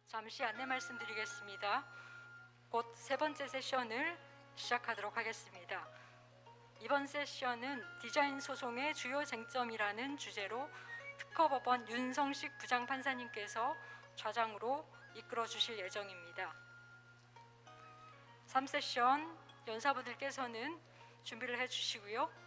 잠시 안내 말씀드리겠습니다. 곧 세 번째 세션을 시작하도록 하겠습니다. 이번 세션은 디자인 소송의 주요 쟁점이라는 주제로 특허법원 윤성식 부장판사님께서 좌장으로 이끌어 주실 예정입니다. 3세션 연사부들께서는 준비를 해주시고요.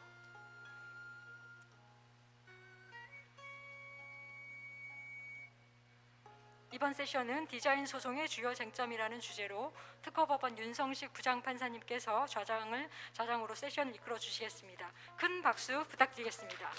이번 세션은 디자인 소송의 주요 쟁점이라는 주제로 특허법원 윤성식 부장판사님께서 좌장으로 세션을 이끌어 주시겠습니다. 큰 박수 부탁드리겠습니다.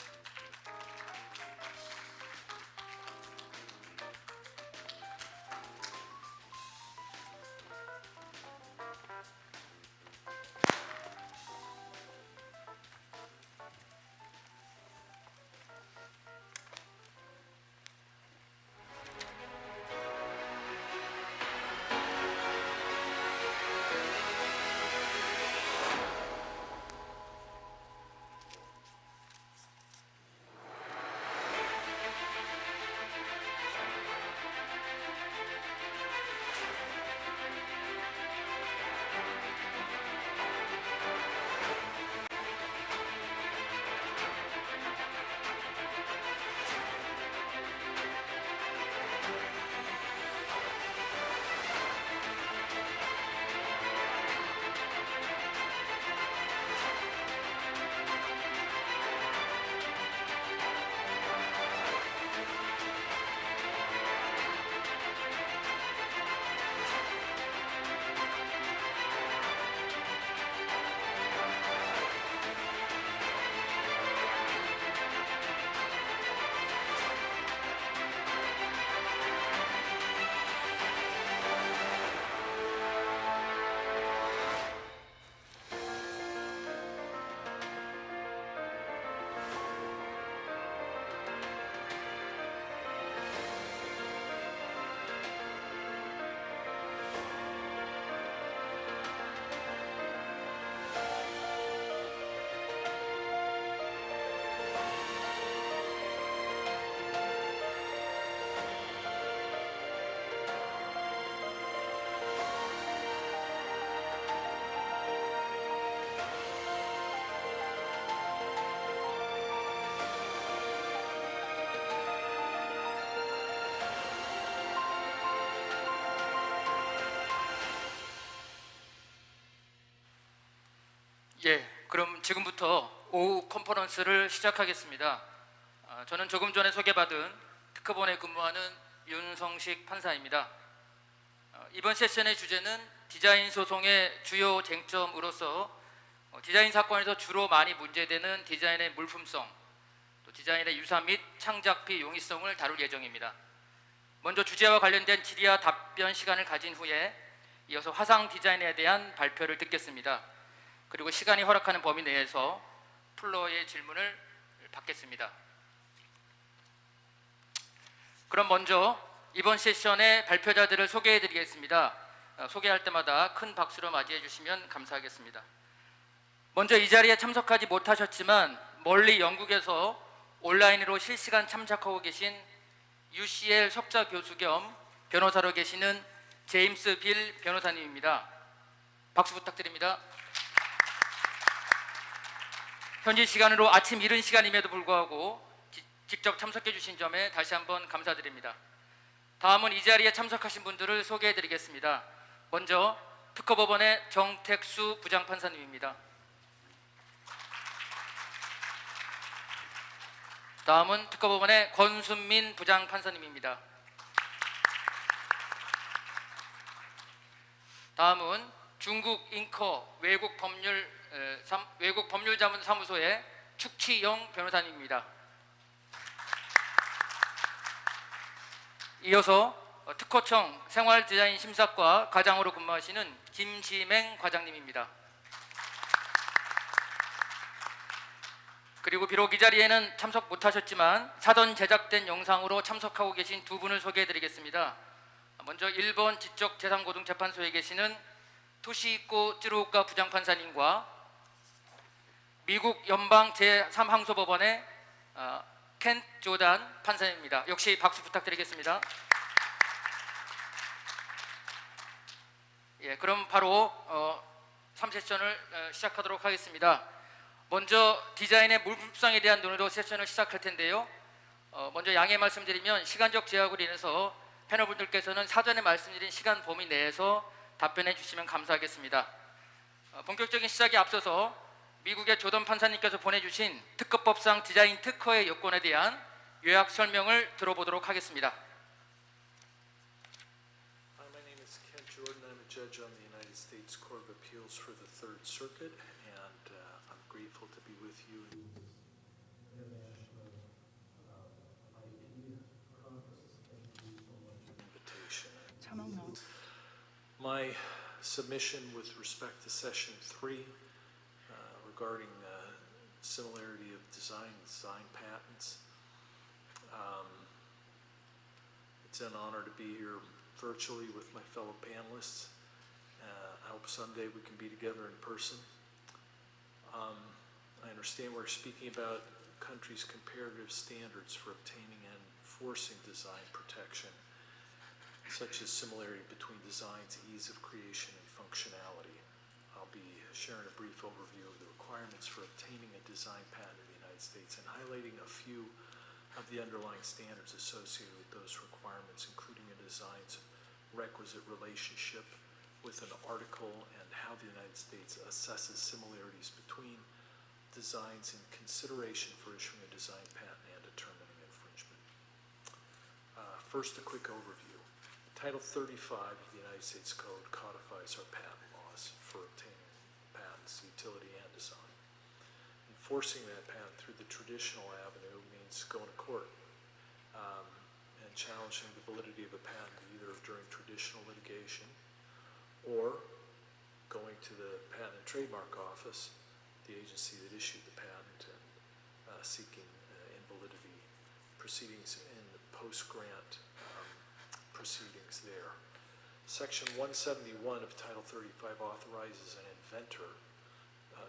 그럼 지금부터 오후 컨퍼런스를 시작하겠습니다. 저는 조금 전에 소개받은 특허본에 근무하는 윤성식 판사입니다. 이번 세션의 주제는 디자인 소송의 주요 쟁점으로서 디자인 사건에서 주로 많이 문제되는 디자인의 물품성, 또 디자인의 유사 및 창작비 용이성을 다룰 예정입니다. 먼저 주제와 관련된 질의와 답변 시간을 가진 후에 이어서 화상 디자인에 대한 발표를 듣겠습니다. 그리고 시간이 허락하는 범위 내에서 플로어의 질문을 받겠습니다. 그럼 먼저 이번 세션의 발표자들을 소개해 드리겠습니다. 소개할 때마다 큰 박수로 맞이해 주시면 감사하겠습니다. 먼저 이 자리에 참석하지 못하셨지만 멀리 영국에서 온라인으로 실시간 참석하고 계신 UCL 석좌 교수 겸 변호사로 계시는 제임스 빌 변호사님입니다. 박수 부탁드립니다. 현지 시간으로 아침 이른 시간임에도 불구하고 직접 참석해 주신 점에 다시 한번 감사드립니다. 다음은 이 자리에 참석하신 분들을 소개해 드리겠습니다. 먼저 특허법원의 정택수 부장판사님입니다. 다음은 특허법원의 권순민 부장판사님입니다. 다음은 중국 잉커 외국법률자문사무소의 축치영 변호사님입니다. 이어서 특허청 생활디자인심사과 과장으로 근무하시는 김지맹 과장님입니다. 그리고 비록 이 자리에는 참석 못하셨지만 사전 제작된 영상으로 참석하고 계신 두 분을 소개해드리겠습니다. 먼저 일본 지적재산고등재판소에 계시는 토시히코 쯔루오카 부장판사님과 미국 연방 제3항소법원의 켄 조단 판사님입니다. 역시 박수 부탁드리겠습니다. 예, 그럼 바로 3세션을 시작하도록 하겠습니다. 먼저 디자인의 물품성에 대한 논의로 세션을 시작할 텐데요. 먼저 양해 말씀드리면 시간적 제약으로 인해서 패널분들께서는 사전에 말씀드린 시간 범위 내에서 답변해 주시면 감사하겠습니다. 본격적인 시작에 앞서서 미국의 조던 판사님께서 보내주신 특허법상 디자인 특허의 요건에 대한 요약 설명을 들어보도록 하겠습니다. My name is Kent Jordan. I'm a judge on the United States Court of Appeals for the Third Circuit, and I'm grateful to be with you. Invitation. My submission with respect to Session 3 regarding similarity of design patents. It's an honor to be here virtually with my fellow panelists. I hope someday we can be together in person. I understand we're speaking about countries' comparative standards for obtaining and enforcing design protection, such as similarity between designs, ease of creation, and functionality. I'll be sharing a brief overview of the requirements for obtaining a design patent in the United States and highlighting a few of the underlying standards associated with those requirements, including a design's requisite relationship with an article and how the United States assesses similarities between designs in consideration for issuing a design patent and determining infringement. First, a quick overview. Title 35 of the United States Code codifies our patent laws for obtaining patents, utility, and design. Enforcing that patent through the traditional avenue means going to court and challenging the validity of a patent either during traditional litigation or going to the Patent and Trademark Office, the agency that issued the patent, and seeking invalidity proceedings in the post-grant proceedings there. Section 171 of Title 35 authorizes an inventor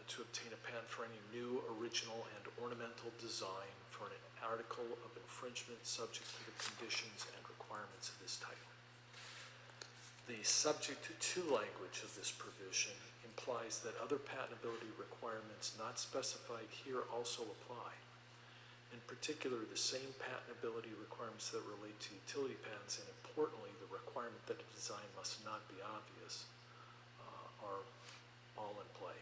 to obtain a patent for any new, original, and ornamental design for an article of infringement subject to the conditions and requirements of this title. The subject to language of this provision implies that other patentability requirements not specified here also apply. In particular, the same patentability requirements that relate to utility patents, and importantly, the requirement that a design must not be obvious, are all in play.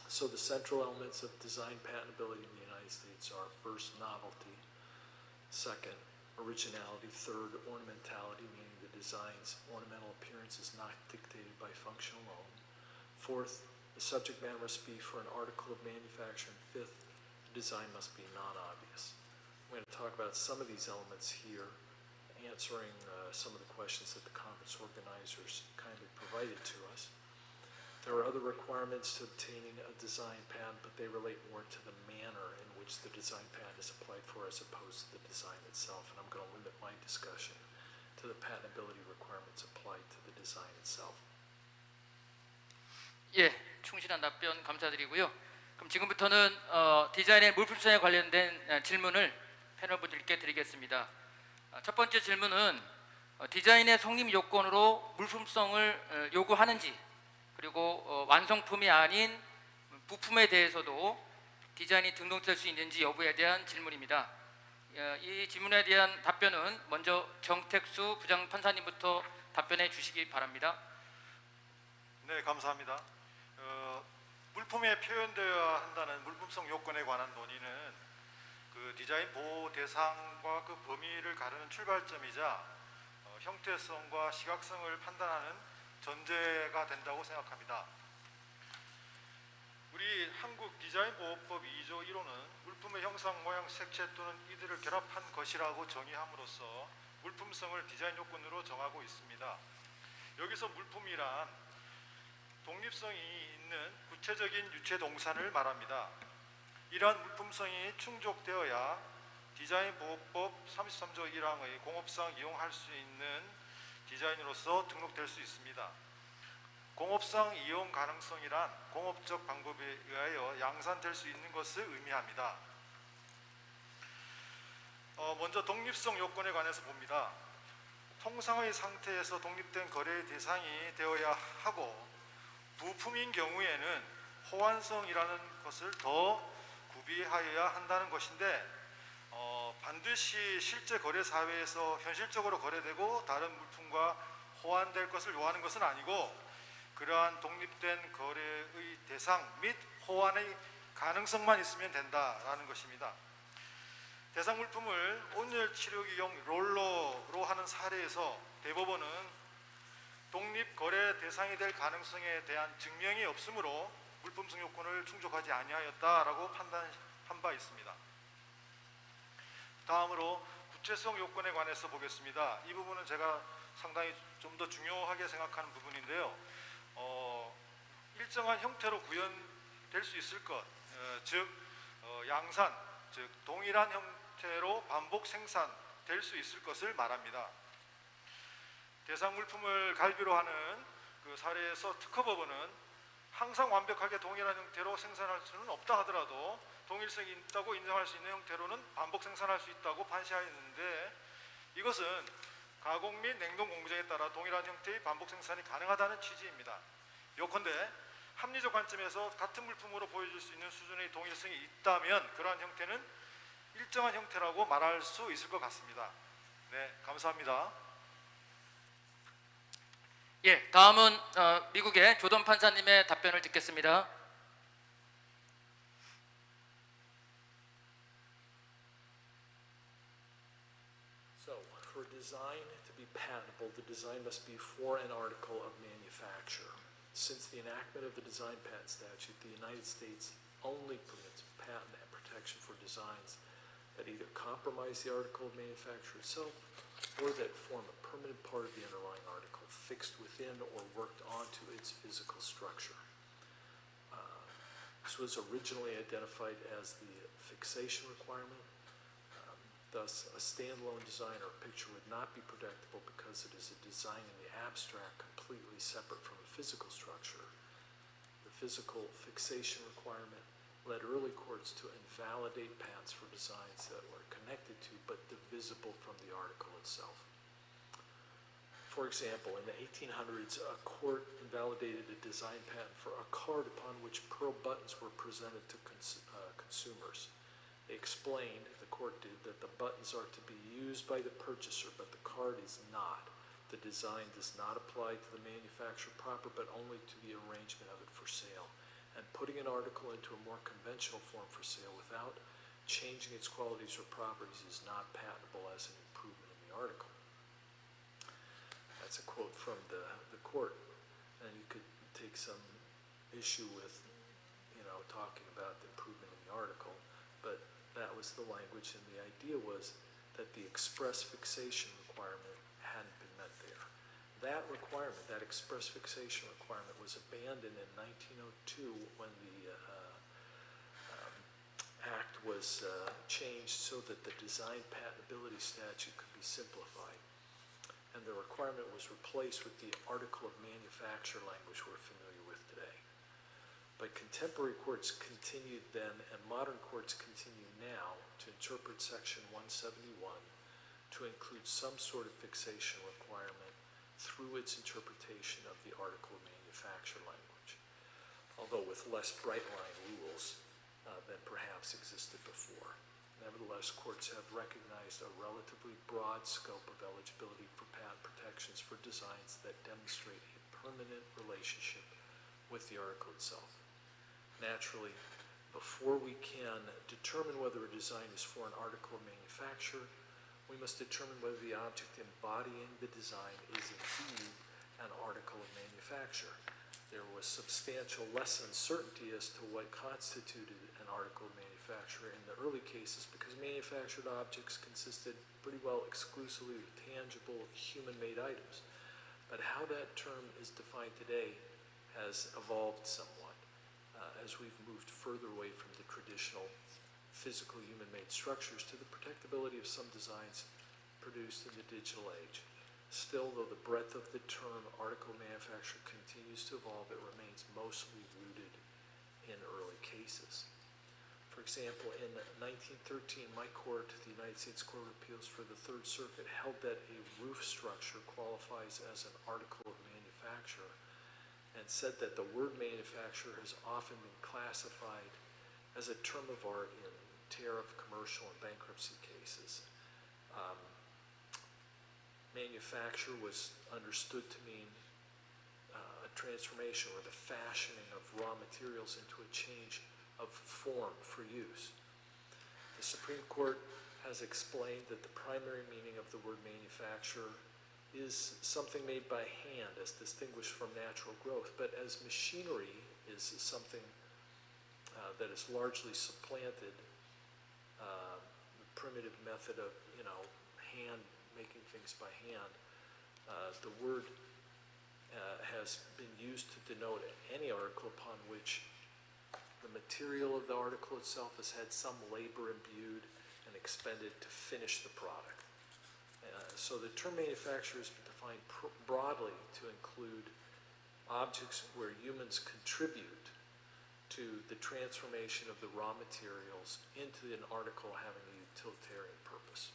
So the central elements of design patentability in the United States are: first, novelty; second, originality; third, ornamentality, meaning the design's ornamental appearance is not dictated by function alone; fourth, the subject matter must be for an article of manufacture; and fifth, the design must be non-obvious. I'm going to talk about some of these elements here, answering some of the questions that the conference organizers kindly provided to us. There are other requirements to obtaining a design patent, but they relate more to the manner in which the design patent is applied for as opposed to the design itself, and I'm going to limit my discussion to the patentability requirements applied to the design itself. 예, 충실한 답변 감사드리고요. 그럼 지금부터는 디자인의 물품성에 관련된 질문을 패널분들께 드리겠습니다. 첫 번째 질문은 디자인의 성립 요건으로 물품성을 요구하는지, 그리고 완성품이 아닌 부품에 대해서도 디자인이 등록될 수 있는지 여부에 대한 질문입니다. 이 질문에 대한 답변은 먼저 정택수 부장판사님부터 답변해 주시기 바랍니다. 네, 감사합니다. 물품에 표현되어야 한다는 물품성 요건에 관한 논의는 그 디자인 보호 대상과 그 범위를 가르는 출발점이자 형태성과 시각성을 판단하는 전제가 된다고 생각합니다. 우리 한국 디자인보호법 2조 1호는 물품의 형상, 모양, 색채 또는 이들을 결합한 것이라고 정의함으로써 물품성을 디자인 요건으로 정하고 있습니다. 여기서 물품이란 독립성이 있는 구체적인 유체 동산을 말합니다. 이러한 물품성이 충족되어야 디자인보호법 33조 1항의 공업상 이용할 수 있는 디자인으로서 등록될 수 있습니다. 공업상 이용 가능성이란 공업적 방법에 의하여 양산될 수 있는 것을 의미합니다. 먼저 독립성 요건에 관해서 봅니다. 통상의 상태에서 독립된 거래의 대상이 되어야 하고 부품인 경우에는 호환성이라는 것을 더 구비하여야 한다는 것인데 반드시 실제 거래 사회에서 현실적으로 거래되고 다른 물품과 호환될 것을 요하는 것은 아니고 그러한 독립된 거래의 대상 및 호환의 가능성만 있으면 된다라는 것입니다. 대상 물품을 온열 치료기용 롤러로 하는 사례에서 대법원은 독립 거래 대상이 될 가능성에 대한 증명이 없으므로 물품성 요건을 충족하지 아니하였다라고 판단한 바 있습니다. 다음으로 구체성 요건에 관해서 보겠습니다. 이 부분은 제가 상당히 좀 더 중요하게 생각하는 부분인데요. 일정한 형태로 구현될 수 있을 것, 즉 양산, 즉 동일한 형태로 반복 생산될 수 있을 것을 말합니다. 대상 물품을 갈비로 하는 그 사례에서 특허법원은 항상 완벽하게 동일한 형태로 생산할 수는 없다 하더라도 동일성이 있다고 인정할 수 있는 형태로는 반복 생산할 수 있다고 판시하였는데 이것은 가공 및 냉동 공정에 따라 동일한 형태의 반복 생산이 가능하다는 취지입니다. 요컨대 합리적 관점에서 같은 물품으로 보여줄 수 있는 수준의 동일성이 있다면 그러한 형태는 일정한 형태라고 말할 수 있을 것 같습니다. 네, 감사합니다. 예, 다음은 미국의 조던 판사님의 답변을 듣겠습니다. So, for design to be patentable, the design must be for an article of manufacture. Since the enactment of the design patent statute, the United States only permits patent and protection for designs that either compromise the article of manufacture itself or that form a permanent part of the underlying article, fixed within or worked onto its physical structure. This was originally identified as the fixation requirement. Thus, a standalone design or picture would not be protectable because it is a design in the abstract completely separate from a physical structure. The physical fixation requirement led early courts to invalidate patents for designs that were connected to but divisible from the article itself. For example, in the 1800s, a court invalidated a design patent for a card upon which pearl buttons were presented to consumers. They explained, the court did, that the buttons are to be used by the purchaser, but the card is not. The design does not apply to the manufacturer proper, but only to the arrangement of it for sale. And putting an article into a more conventional form for sale without changing its qualities or properties is not patentable as an improvement in the article. That's a quote from the court. And you could take some issue with, talking about the improvement in the article, but that was the language, and the idea was that the express fixation requirement hadn't been met there. That requirement, that express fixation requirement, was abandoned in 1902 when the act was changed so that the design patentability statute could be simplified. And the requirement was replaced with the article of manufacture language we're familiar with today. But contemporary courts continued then, and modern courts continue now, to interpret Section 171 to include some sort of fixation requirement through its interpretation of the article of manufacture language, although with less bright-line rules than perhaps existed before. Nevertheless, courts have recognized a relatively broad scope of eligibility for patent protections for designs that demonstrate a permanent relationship with the article itself. Naturally, before we can determine whether a design is for an article of manufacture, we must determine whether the object embodying the design is indeed an article of manufacture. There was substantial less uncertainty as to what constituted an article of manufacture in the early cases because manufactured objects consisted pretty well exclusively of tangible human-made items. But how that term is defined today has evolved somewhat as we've moved further away from the traditional physical human-made structures to the protectability of some designs produced in the digital age. Still, though the breadth of the term article manufacture continues to evolve, it remains mostly rooted in early cases. For example, in 1913, my court, the United States Court of Appeals for the Third Circuit, held that a roof structure qualifies as an article of manufacture and said that the word manufacturer has often been classified as a term of art in tariff, commercial, and bankruptcy cases. Manufacture was understood to mean a transformation or the fashioning of raw materials into a change of form for use. The Supreme Court has explained that the primary meaning of the word manufacture is something made by hand as distinguished from natural growth, but as machinery is something that has largely supplanted the primitive method of, hand making things by hand. The word has been used to denote any article upon which the material of the article itself has had some labor imbued and expended to finish the product. So the term manufacturer has been defined broadly to include objects where humans contribute to the transformation of the raw materials into an article having a utilitarian purpose.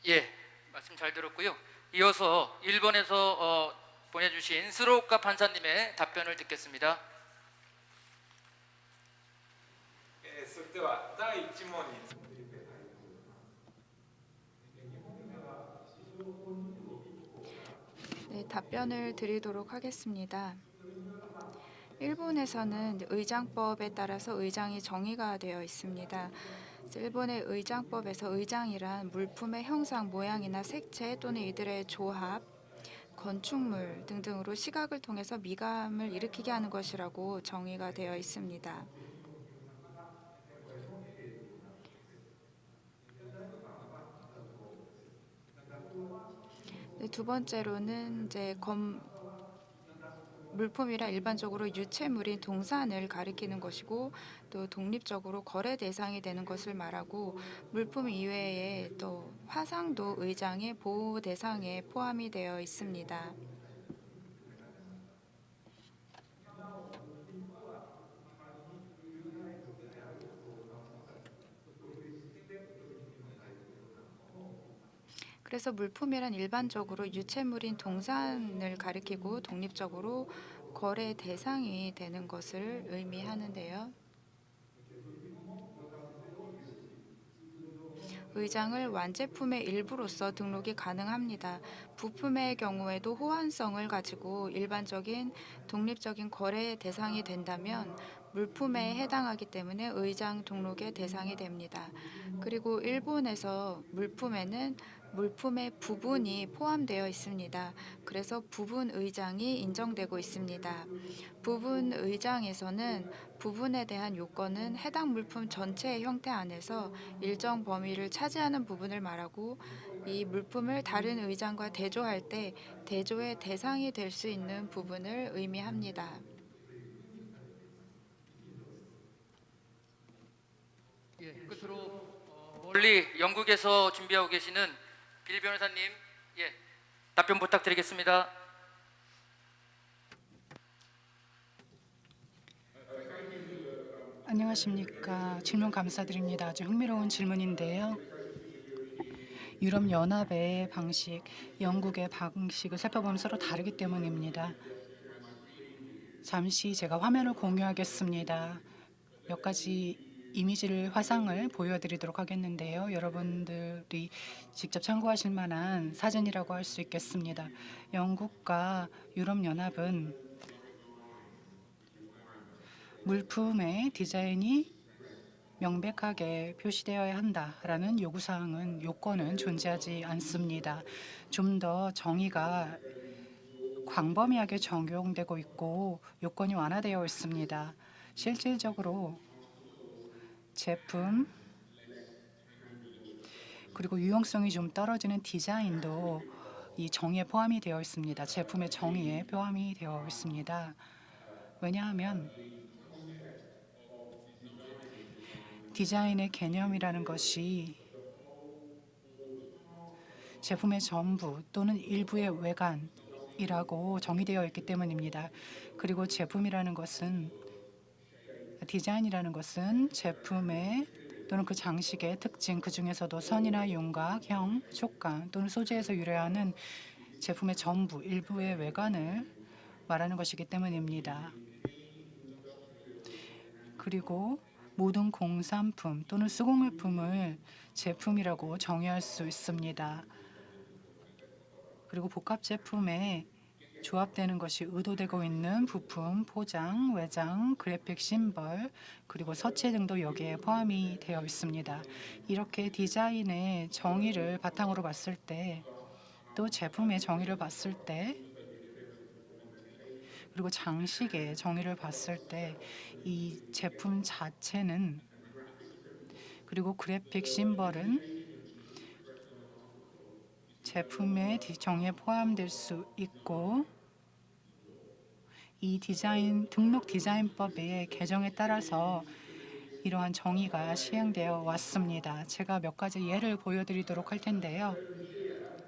예, 말씀 잘 들었고요. 이어서 일본에서 보내주신 스로우카 판사님의 답변을 듣겠습니다. それでは第1問に 네, 답변을 드리도록 하겠습니다. 일본에서는 의장법에 따라서 의장이 정의가 되어 있습니다. 일본의 의장법에서 의장이란 물품의 형상, 모양이나 색채 또는 이들의 조합, 건축물 등등으로 시각을 통해서 미감을 일으키게 하는 것이라고 정의가 되어 있습니다. 네, 두 번째로는 이제 물품이란 일반적으로 유체물인 동산을 가리키는 것이고 또 독립적으로 거래 대상이 되는 것을 말하고 물품 이외에 또 화상도 의장의 보호 대상에 포함이 되어 있습니다. 그래서 물품이란 일반적으로 유체물인 동산을 가리키고 독립적으로 거래 대상이 되는 것을 의미하는데요. 의장을 완제품의 일부로서 등록이 가능합니다. 부품의 경우에도 호환성을 가지고 일반적인 독립적인 거래 대상이 된다면 물품에 해당하기 때문에 의장 등록의 대상이 됩니다. 그리고 일본에서 물품에는 물품의 부분이 포함되어 있습니다. 그래서 부분 의장이 인정되고 있습니다. 부분 의장에서는 부분에 대한 요건은 해당 물품 전체의 형태 안에서 일정 범위를 차지하는 부분을 말하고 이 물품을 다른 의장과 대조할 때 대조의 대상이 될 수 있는 부분을 의미합니다. 예, 끝으로 멀리 영국에서 준비하고 계시는 빌 변호사님, 예, 답변 부탁드리겠습니다. 안녕하십니까. 질문 감사드립니다. 아주 흥미로운 질문인데요. 유럽연합의 방식, 영국의 방식을 살펴보면 서로 다르기 때문입니다. 잠시 제가 화면을 공유하겠습니다. 몇 가지 이미지를 화상을 보여드리도록 하겠는데요. 여러분들이 직접 참고하실 만한 사진이라고 할 수 있겠습니다. 영국과 유럽연합은 물품의 디자인이 명백하게 표시되어야 한다라는 요건은 존재하지 않습니다. 좀 더 정의가 광범위하게 적용되고 있고 요건이 완화되어 있습니다. 실질적으로 제품 그리고 유용성이 좀 떨어지는 디자인도 이 정의에 포함이 되어 있습니다. 제품의 정의에 포함이 되어 있습니다. 왜냐하면 디자인의 개념이라는 것이 제품의 전부 또는 일부의 외관이라고 정의되어 있기 때문입니다. 그리고 제품이라는 것은 디자인이라는 것은 제품의 또는 그 장식의 특징, 그 중에서도 선이나 윤곽, 형, 촉감 또는 소재에서 유래하는 제품의 전부, 일부의 외관을 말하는 것이기 때문입니다. 그리고 모든 공산품 또는 수공예품을 제품이라고 정의할 수 있습니다. 그리고 복합 제품에 조합되는 것이 의도되고 있는 부품, 포장, 외장, 그래픽 심벌, 그리고 서체 등도 여기에 포함이 되어 있습니다. 이렇게 디자인의 정의를 바탕으로 봤을 때, 또 제품의 정의를 봤을 때, 그리고 장식의 정의를 봤을 때 이 제품 자체는, 그리고 그래픽 심벌은 제품의 정의에 포함될 수 있고, 이 디자인 등록 디자인법의 개정에 따라서 이러한 정의가 시행되어 왔습니다. 제가 몇 가지 예를 보여드리도록 할 텐데요.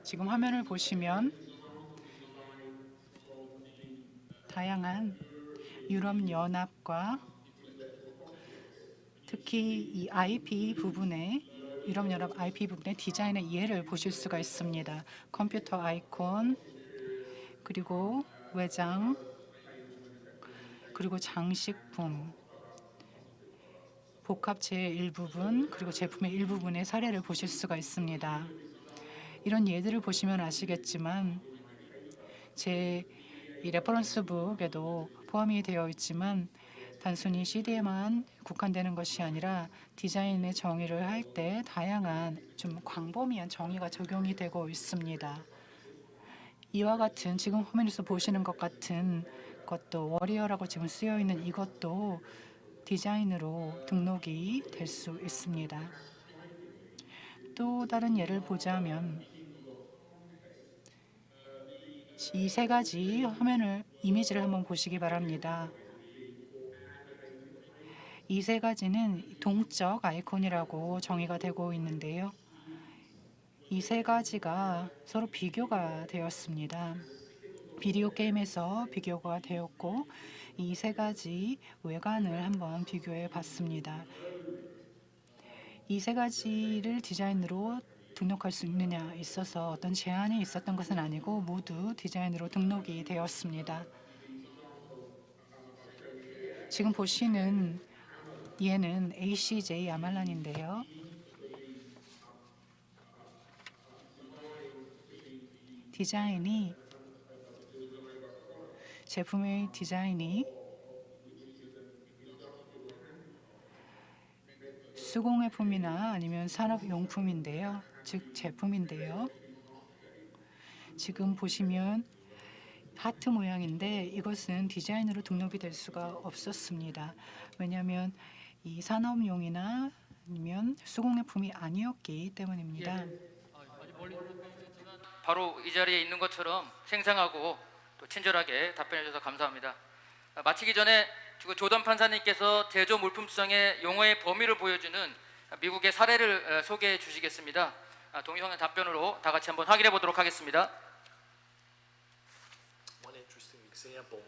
지금 화면을 보시면 다양한 유럽연합과 특히 이 IP 부분에 유럽연합 IP 부분의 디자인의 예를 보실 수가 있습니다. 컴퓨터 아이콘, 그리고 외장, 그리고 장식품, 복합체의 일부분, 그리고 제품의 일부분의 사례를 보실 수가 있습니다. 이런 예들을 보시면 아시겠지만 제 이 레퍼런스북에도 포함이 되어 있지만 단순히 CD에만 국한되는 것이 아니라 디자인의 정의를 할 때 다양한 좀 광범위한 정의가 적용이 되고 있습니다. 이와 같은 지금 화면에서 보시는 것 같은 것도 워리어라고 지금 쓰여 있는 이것도 디자인으로 등록이 될 수 있습니다. 또 다른 예를 보자면 이 세 가지 화면을 이미지를 한번 보시기 바랍니다. 이 세 가지는 동적 아이콘이라고 정의가 되고 있는데요. 이 세 가지가 서로 비교가 되었습니다. 비디오 게임에서 비교가 되었고 이 세 가지 외관을 한번 비교해 봤습니다. 이 세 가지를 디자인으로 등록할 수 있느냐에 있어서 어떤 제한이 있었던 것은 아니고 모두 디자인으로 등록이 되었습니다. 지금 보시는 얘는 ACJ 야말란인데요. 제품의 디자인이 수공예품이나 아니면 산업용품인데요. 즉 제품인데요. 지금 보시면 하트 모양인데 이것은 디자인으로 등록이 될 수가 없었습니다. 왜냐하면 이 산업용이나 아니면 수공예품이 아니었기 때문입니다. 바로 이 자리에 있는 것처럼 생생하고 또 친절하게 답변해 주셔서 감사합니다. 마치기 전에 조던 판사님께서 제조 물품성의 용어의 범위를 보여주는 미국의 사례를 소개해 주시겠습니다. 동영상 답변으로 다 같이 한번 확인해 보도록 하겠습니다. One interesting example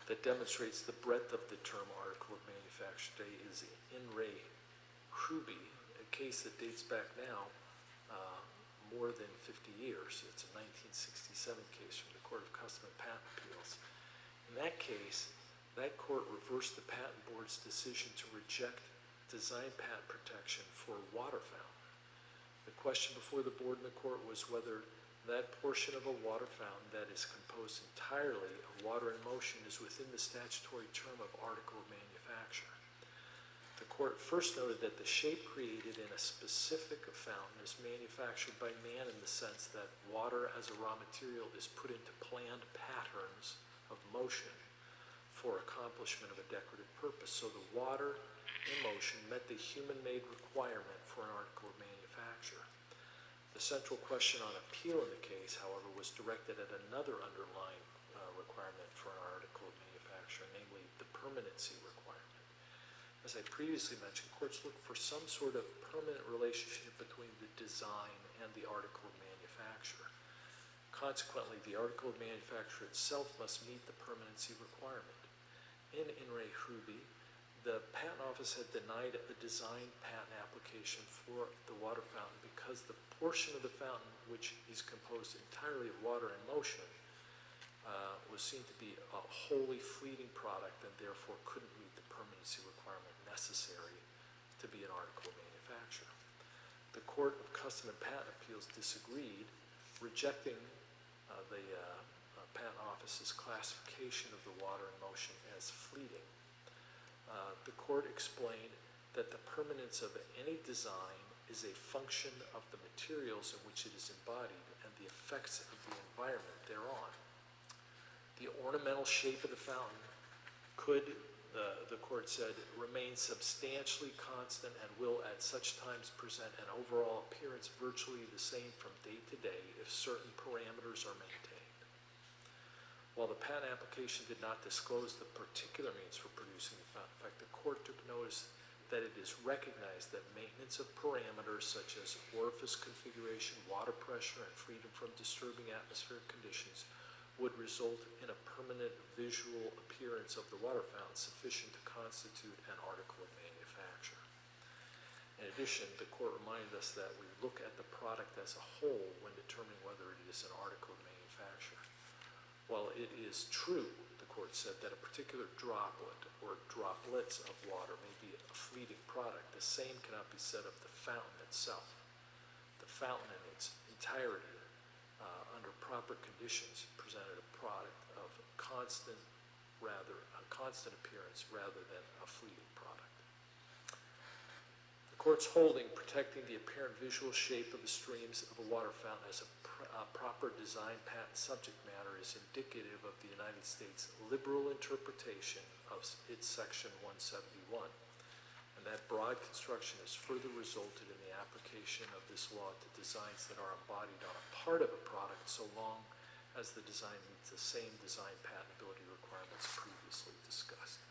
that demonstrates the breadth of the term article of manufacture today is In re Hruby, a case that dates back now more than 50 years. It's a 1967 case from the Court of Custom and Patent Appeals. In that case, that court reversed the Patent Board's decision to reject design patent protection for a water fountain. The question before the board and the court was whether that portion of a water fountain that is composed entirely of water in motion is within the statutory term of article of manufacture. The court first noted that the shape created in a specific fountain is manufactured by man in the sense that water as a raw material is put into planned patterns of motion for accomplishment of a decorative purpose. So the water in motion met the human-made requirement for an article of manufacture. The central question on appeal in the case, however, was directed at another underlying requirement for an article of manufacture, namely the permanency requirement. As I previously mentioned, courts look for some sort of permanent relationship between the design and the article of manufacture. Consequently, the article of manufacture itself must meet the permanency requirement. In re Hruby, the patent office had denied a design patent application for the water fountain because the portion of the fountain which is composed entirely of water in motion was seen to be a wholly fleeting product and therefore couldn't meet the permanency requirement necessary to be an article of manufacture. The Court of Custom and Patent Appeals disagreed, rejecting the Patent Office's classification of the water in motion as fleeting. The court explained that the permanence of any design is a function of the materials in which it is embodied and the effects of the environment thereon. The ornamental shape of the fountain could, the court said, remain substantially constant and will at such times present an overall appearance virtually the same from day to day if certain parameters are maintained. While the patent application did not disclose the particular means for producing the fountain effect, the court took notice that it is recognized that maintenance of parameters such as orifice configuration, water pressure, and freedom from disturbing atmospheric conditions would result in a permanent visual appearance of the water fountain sufficient to constitute an article of manufacture. In addition, the court reminded us that we look at the product as a whole when determining whether it is an article of manufacture. While it is true, the court said, that a particular droplet or droplets of water may be a fleeting product, the same cannot be said of the fountain itself. The fountain in its entirety, under proper conditions, presented a product of constant appearance rather than a fleeting product. The court's holding protecting the apparent visual shape of the streams of a water fountain as a proper design patent subject matter is indicative of the United States' liberal interpretation of its Section 171, and that broad construction has further resulted in the application of this law to designs that are embodied on a part of a product so long as the design meets the same design patentability requirements previously discussed.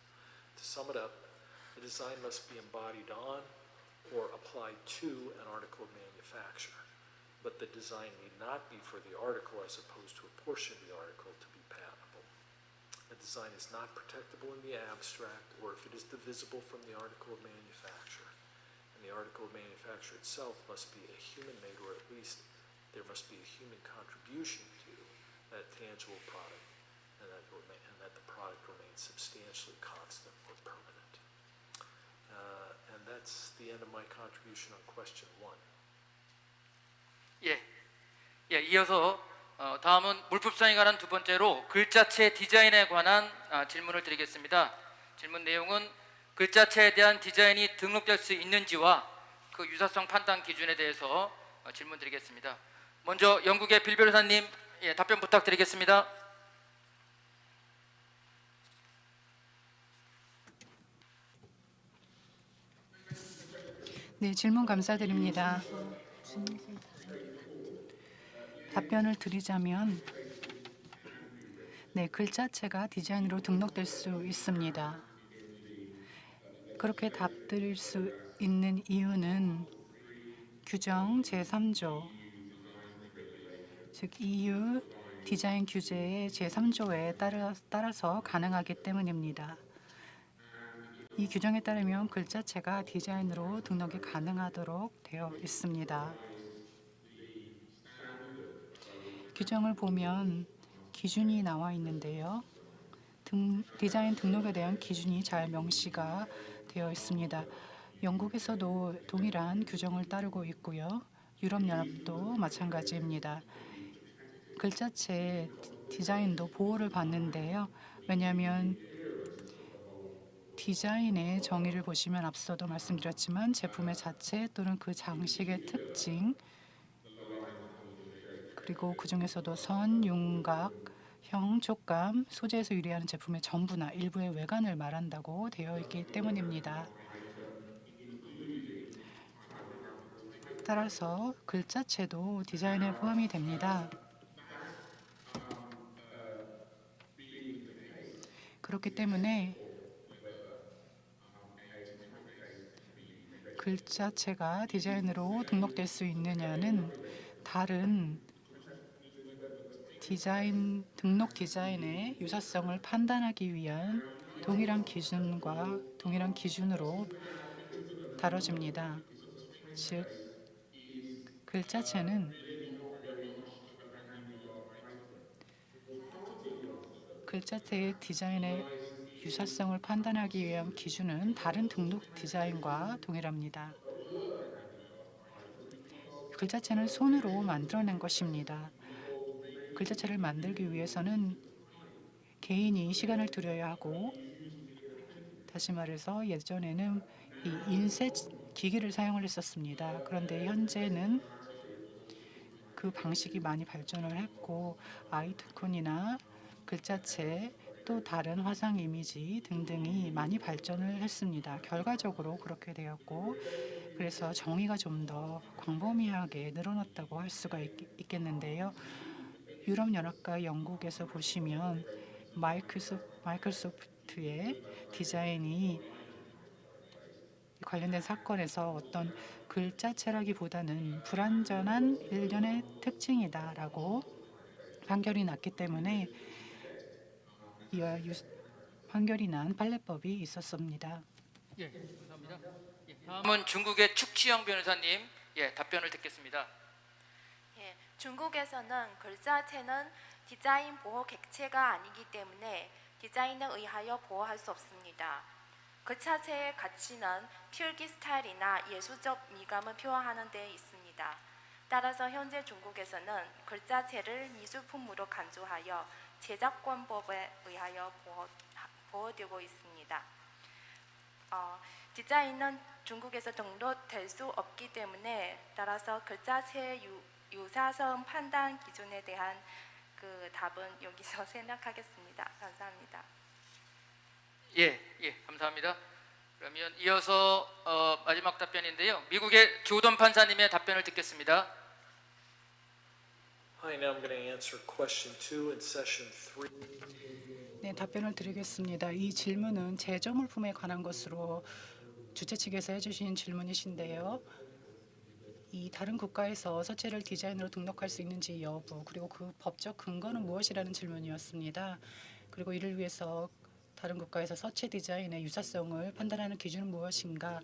To sum it up, the design must be embodied on or applied to an article of manufacture, but the design need not be for the article as opposed to a portion of the article to be patentable. A design is not protectable in the abstract or if it is divisible from the article of manufacture, and the article of manufacture itself must be a human-made, or at least there must be a human contribution to that tangible product, and that the product remains substantially constant or permanent. And that's the end of my contribution on question 1. 이어서 다음은 물품성에 관한 두 번째로 글자체 디자인에 관한 질문을 드리겠습니다. 질문 내용은 글자체에 대한 디자인이 등록될 수 있는지와 그 유사성 판단 기준에 대해서 질문 드리겠습니다. 먼저 영국의 빌 변호사님, 답변 부탁드리겠습니다. 네, 질문 감사드립니다. 답변을 드리자면, 네, 글자체가 디자인으로 등록될 수 있습니다. 그렇게 답드릴 수 있는 이유는 규정 제3조, 즉 EU 디자인 규제의 제3조에 따라서 가능하기 때문입니다. 이 규정에 따르면 글자체가 디자인으로 등록이 가능하도록 되어 있습니다. 규정을 보면 기준이 나와 있는데요. 디자인 등록에 대한 기준이 잘 명시가 되어 있습니다. 영국에서도 동일한 규정을 따르고 있고요. 유럽연합도 마찬가지입니다. 글자체 디자인도 보호를 받는데요. 왜냐하면 디자인의 정의를 보시면 앞서도 말씀드렸지만 제품의 자체 또는 그 장식의 특징, 그리고 그중에서도 선, 윤곽, 형, 촉감, 소재에서 유래하는 제품의 전부나 일부의 외관을 말한다고 되어 있기 때문입니다. 따라서 글자체도 디자인에 포함이 됩니다. 그렇기 때문에 글자체가 디자인으로 등록될 수 있느냐는 다른 등록 디자인의 유사성을 판단하기 위한 동일한 기준과 동일한 기준으로 다뤄집니다. 즉, 글자체는 글자체의 디자인의 유사성을 판단하기 위한 기준은 다른 등록 디자인과 동일합니다. 글자체는 손으로 만들어낸 것입니다. 글자체를 만들기 위해서는 개인이 시간을 들여야 하고, 다시 말해서 예전에는 이 인쇄 기기를 사용을 했었습니다. 그런데 현재는 그 방식이 많이 발전을 했고, 아이콘이나 글자체 또 다른 화상 이미지 등등이 많이 발전을 했습니다. 결과적으로 그렇게 되었고, 그래서 정의가 좀 더 광범위하게 늘어났다고 할 수가 있겠는데요. 유럽연합과 영국에서 보시면 마이크로소프트의 디자인이 관련된 사건에서 어떤 글자체라기보다는 불완전한 일련의 특징이다라고 판결이 났기 때문에 이와 판결이 난 판례법이 있었습니다. 예, 감사합니다. 예, 다음은 중국의 축지영 변호사님 답변을 듣겠습니다. 예, 중국에서는 글자체는 디자인 보호 객체가 아니기 때문에 디자인에 의하여 보호할 수 없습니다. 글자체의 가치는 필기 스타일이나 예술적 미감을 표현하는 데 있습니다. 따라서 현재 중국에서는 글자체를 미술품으로 간주하여 제작권법에 의하여 보호되고 있습니다. 디자인은 중국에서 등록될 수 없기 때문에 따라서 글자체의 유사성 판단 기준에 대한 그 답은 여기서 생략하겠습니다. 감사합니다. 예, 감사합니다. 그러면 이어서 마지막 답변인데요. 미국의 조던 판사님의 답변을 듣겠습니다. Hi, now I'm going to answer question 2 in session 3. 네, 답변을 드리겠습니다. 이 질문은 제조물품에 관한 것으로 주최 측에서 해주신 질문이신데요. 이 다른 국가에서 서체를 디자인으로 등록할 수 있는지 여부, 그리고 그 법적 근거는 무엇이라는 질문이었습니다. 그리고 이를 위해서 다른 국가에서 서체 디자인의 유사성을 판단하는 기준은 무엇인가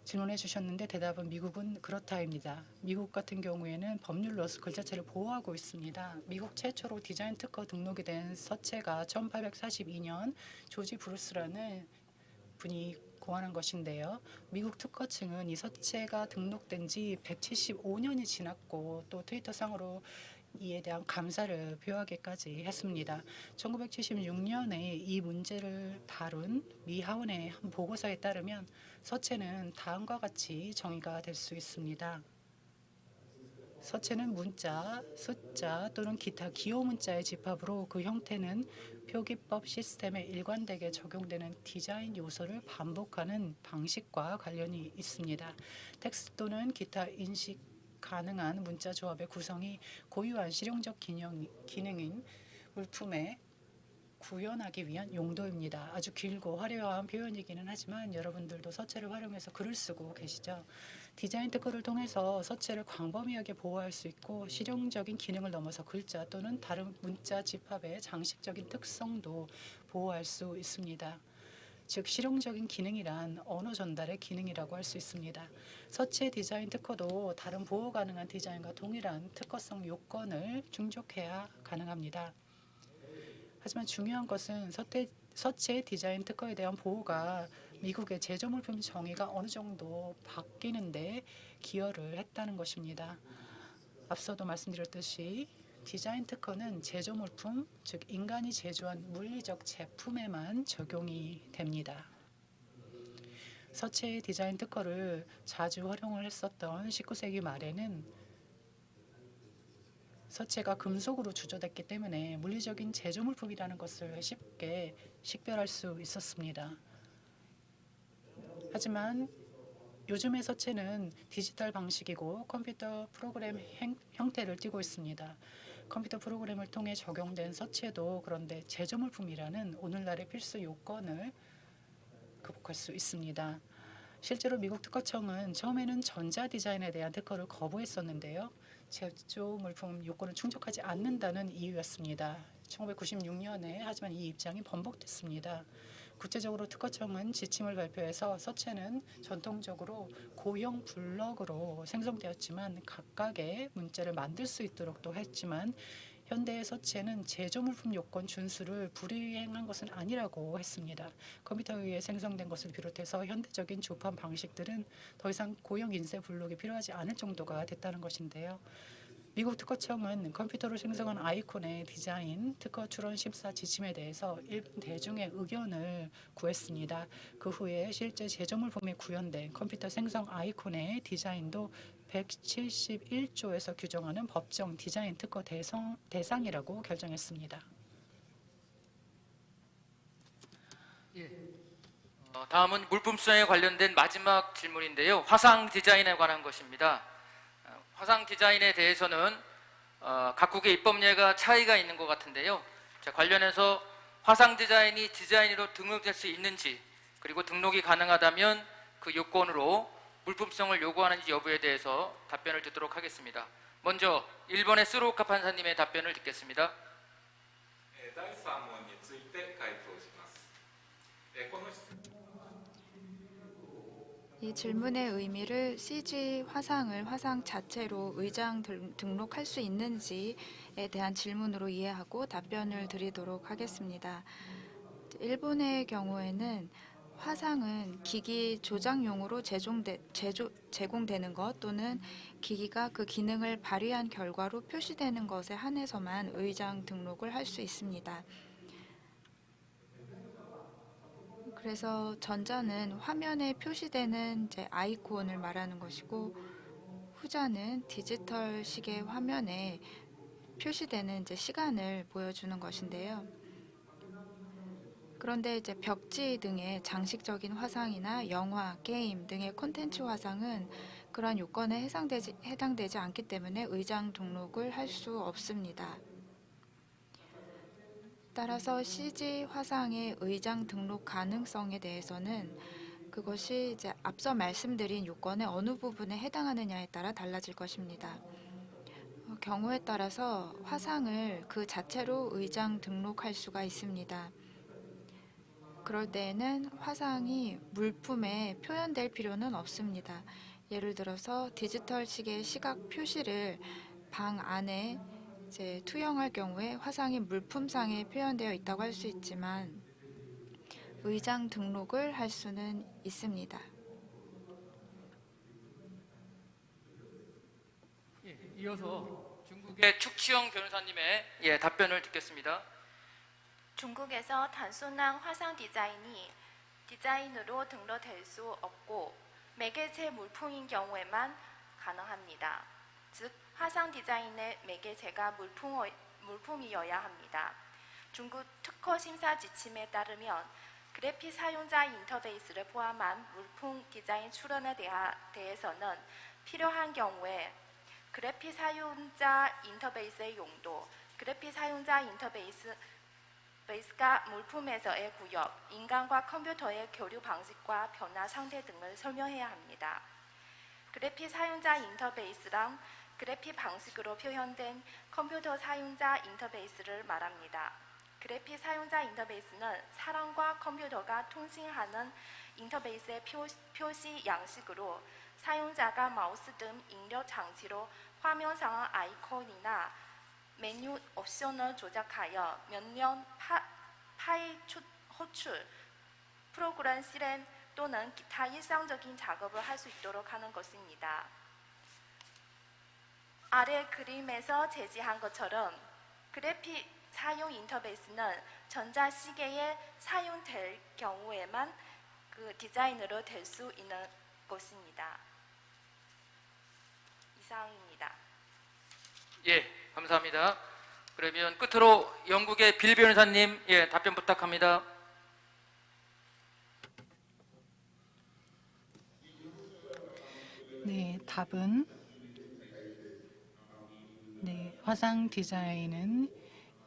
질문해 주셨는데, 대답은 미국은 그렇다입니다. 미국 같은 경우에는 법률로서 글자체를 보호하고 있습니다. 미국 최초로 디자인 특허 등록이 된 서체가 1842년 조지 브루스라는 분이 고안한 것인데요. 미국 특허청은 이 서체가 등록된 지 175년이 지났고, 또 트위터상으로 이에 대한 감사를 표하기까지 했습니다. 1976년에 이 문제를 다룬 미 하원의 한 보고서에 따르면 서체는 다음과 같이 정의가 될 수 있습니다. 서체는 문자, 숫자 또는 기타 기호 문자의 집합으로 그 형태는 표기법 시스템에 일관되게 적용되는 디자인 요소를 반복하는 방식과 관련이 있습니다. 텍스트 또는 기타 인식 가능한 문자 조합의 구성이 고유한 실용적 기능인 물품에 구현하기 위한 용도입니다. 아주 길고 화려한 표현이기는 하지만 여러분들도 서체를 활용해서 글을 쓰고 계시죠. 디자인 특허를 통해서 서체를 광범위하게 보호할 수 있고, 실용적인 기능을 넘어서 글자 또는 다른 문자 집합의 장식적인 특성도 보호할 수 있습니다. 즉, 실용적인 기능이란 언어 전달의 기능이라고 할 수 있습니다. 서체 디자인 특허도 다른 보호 가능한 디자인과 동일한 특허성 요건을 충족해야 가능합니다. 하지만 중요한 것은 서체 디자인 특허에 대한 보호가 미국의 제조물품 정의가 어느 정도 바뀌는데 기여를 했다는 것입니다. 앞서도 말씀드렸듯이 디자인 특허는 제조물품, 즉 인간이 제조한 물리적 제품에만 적용이 됩니다. 서체 디자인 특허를 자주 활용을 했었던 19세기 말에는 서체가 금속으로 주조됐기 때문에 물리적인 제조물품이라는 것을 쉽게 식별할 수 있었습니다. 하지만 요즘의 서체는 디지털 방식이고 컴퓨터 프로그램 형태를 띠고 있습니다. 컴퓨터 프로그램을 통해 적용된 서체도 그런데 제조물품이라는 오늘날의 필수 요건을 극복할 수 있습니다. 실제로 미국 특허청은 처음에는 전자 디자인에 대한 특허를 거부했었는데요. 제조물품 요건을 충족하지 않는다는 이유였습니다. 1996년에 하지만 이 입장이 번복됐습니다. 구체적으로 특허청은 지침을 발표해서 서체는 전통적으로 고형 블럭으로 생성되었지만 각각의 문자를 만들 수 있도록도 했지만 현대의 서체는 제조물품 요건 준수를 불이행한 것은 아니라고 했습니다. 컴퓨터에 의해 생성된 것을 비롯해서 현대적인 조판 방식들은 더 이상 고형 인쇄 블록이 필요하지 않을 정도가 됐다는 것인데요. 미국 특허청은 컴퓨터로 생성한 아이콘의 디자인, 특허 출원 심사 지침에 대해서 일반 대중의 의견을 구했습니다. 그 후에 실제 제조물품에 구현된 컴퓨터 생성 아이콘의 디자인도 171조에서 규정하는 법정 디자인 특허 대상이라고 결정했습니다. 다음은 물품성에 관련된 마지막 질문인데요. 화상 디자인에 관한 것입니다. 화상 디자인에 대해서는 각국의 입법례가 차이가 있는 것 같은데요. 자, 관련해서 화상 디자인이 디자인으로 등록될 수 있는지, 그리고 등록이 가능하다면 그 요건으로 물품성을 요구하는지 여부에 대해서 답변을 듣도록 하겠습니다. 먼저 일본의 스루오카 판사님의 답변을 듣겠습니다. 第3問について回答します。この質問 이 질문의 의미를 CG 화상을 화상 자체로 의장 등록할 수 있는지에 대한 질문으로 이해하고 답변을 드리도록 하겠습니다. 일본의 경우에는 화상은 기기 조작용으로 제공되는 것 또는 기기가 그 기능을 발휘한 결과로 표시되는 것에 한해서만 의장 등록을 할 수 있습니다. 그래서 전자는 화면에 표시되는 이제 아이콘을 말하는 것이고, 후자는 디지털식의 화면에 표시되는 이제 시간을 보여주는 것인데요. 그런데 이제 벽지 등의 장식적인 화상이나 영화, 게임 등의 콘텐츠 화상은 그러한 요건에 해당되지 않기 때문에 의장 등록을 할 수 없습니다. 따라서 CG 화상의 의장 등록 가능성에 대해서는 그것이 이제 앞서 말씀드린 요건의 어느 부분에 해당하느냐에 따라 달라질 것입니다. 경우에 따라서 화상을 그 자체로 의장 등록할 수가 있습니다. 그럴 때에는 화상이 물품에 표현될 필요는 없습니다. 예를 들어서 디지털식의 시각 표시를 방 안에 이제 투영할 경우에 화상이 물품상에 표현되어 있다고 할 수 있지만 의장 등록을 할 수는 있습니다. 이어서 중국의 축치영 변호사님의 답변을 듣겠습니다. 중국에서 단순한 화상 디자인이 디자인으로 등록될 수 없고 매개체 물품인 경우에만 가능합니다. 즉 화상 디자인의 매개체가 물품이어야 합니다. 중국 특허 심사 지침에 따르면 그래픽 사용자 인터페이스를 포함한 물품 디자인 출원에 대해서는 필요한 경우에 그래픽 사용자 인터페이스의 용도, 그래픽 사용자 인터페이스가 물품에서의 구역, 인간과 컴퓨터의 교류 방식과 변화 상태 등을 설명해야 합니다. 그래픽 사용자 인터페이스란 그래픽 방식으로 표현된 컴퓨터 사용자 인터페이스를 말합니다. 그래픽 사용자 인터페이스는 사람과 컴퓨터가 통신하는 인터페이스의 표시 양식으로 사용자가 마우스 등 입력 장치로 화면 상황 아이콘이나 메뉴 옵션을 조작하여 명령 파일 호출, 프로그램 실행 또는 기타 일상적인 작업을 할 수 있도록 하는 것입니다. 아래 그림에서 제시한 것처럼 그래픽 사용 인터페이스는 전자시계에 사용될 경우에만 그 디자인으로 될 수 있는 것입니다. 이상입니다. 예, 감사합니다. 그러면 끝으로 영국의 빌 변호사님 답변 부탁합니다. 네, 답은 화상 디자인은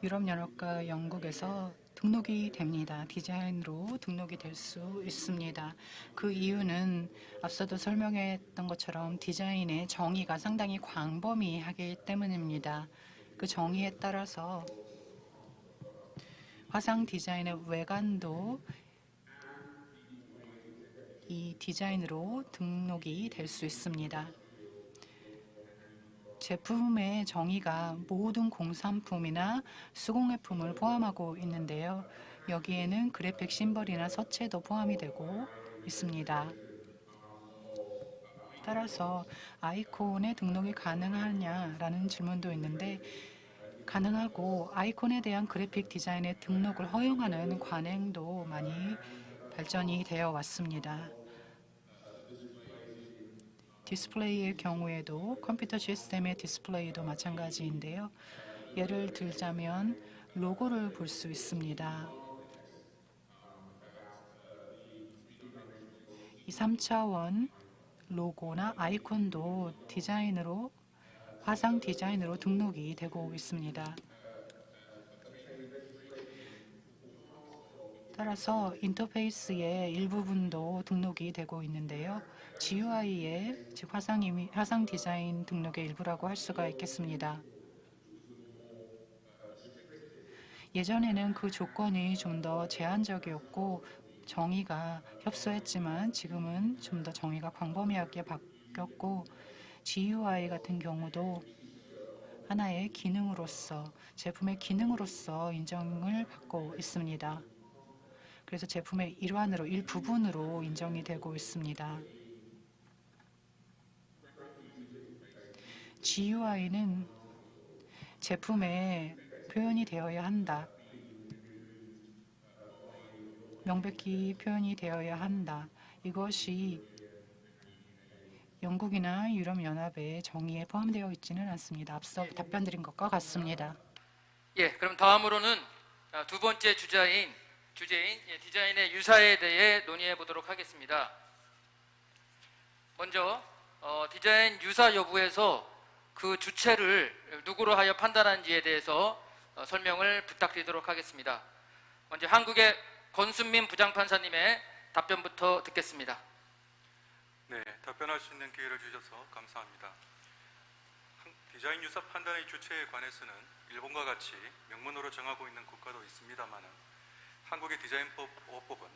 유럽연합과 영국에서 등록이 됩니다. 디자인으로 등록이 될 수 있습니다. 그 이유는 앞서도 설명했던 것처럼 디자인의 정의가 상당히 광범위하기 때문입니다. 그 정의에 따라서 화상 디자인의 외관도 이 디자인으로 등록이 될 수 있습니다. 제품의 정의가 모든 공산품이나 수공예품을 포함하고 있는데요. 여기에는 그래픽 심벌이나 서체도 포함이 되고 있습니다. 따라서 아이콘에 등록이 가능하냐라는 질문도 있는데 가능하고 아이콘에 대한 그래픽 디자인의 등록을 허용하는 관행도 많이 발전이 되어 왔습니다. 디스플레이의 경우에도 컴퓨터 시스템의 디스플레이도 마찬가지인데요. 예를 들자면 로고를 볼 수 있습니다. 이 3차원 로고나 아이콘도 디자인으로 화상 디자인으로 등록이 되고 있습니다. 따라서 인터페이스의 일부분도 등록이 되고 있는데요. GUI의 즉 화상 디자인 등록의 일부라고 할 수가 있겠습니다. 예전에는 그 조건이 좀 더 제한적이었고 정의가 협소했지만 지금은 좀 더 정의가 광범위하게 바뀌었고 GUI 같은 경우도 하나의 기능으로서 제품의 기능으로서 인정을 받고 있습니다. 그래서 제품의 일부분으로 인정이 되고 있습니다. GUI는 제품에 표현이 되어야 한다. 명백히 표현이 되어야 한다. 이것이 영국이나 유럽연합의 정의에 포함되어 있지는 않습니다. 앞서 답변드린 것과 같습니다. 예, 그럼 다음으로는 두 번째 주제인 디자인의 유사에 대해 논의해 보도록 하겠습니다. 먼저 디자인 유사 여부에서 그 주체를 누구로 하여 판단하는지에 대해서 설명을 부탁드리도록 하겠습니다. 먼저 한국의 권순민 부장판사님의 답변부터 듣겠습니다. 네, 답변할 수 있는 기회를 주셔서 감사합니다. 디자인 유사 판단의 주체에 관해서는 일본과 같이 명문으로 정하고 있는 국가도 있습니다만 한국의 디자인법 5법은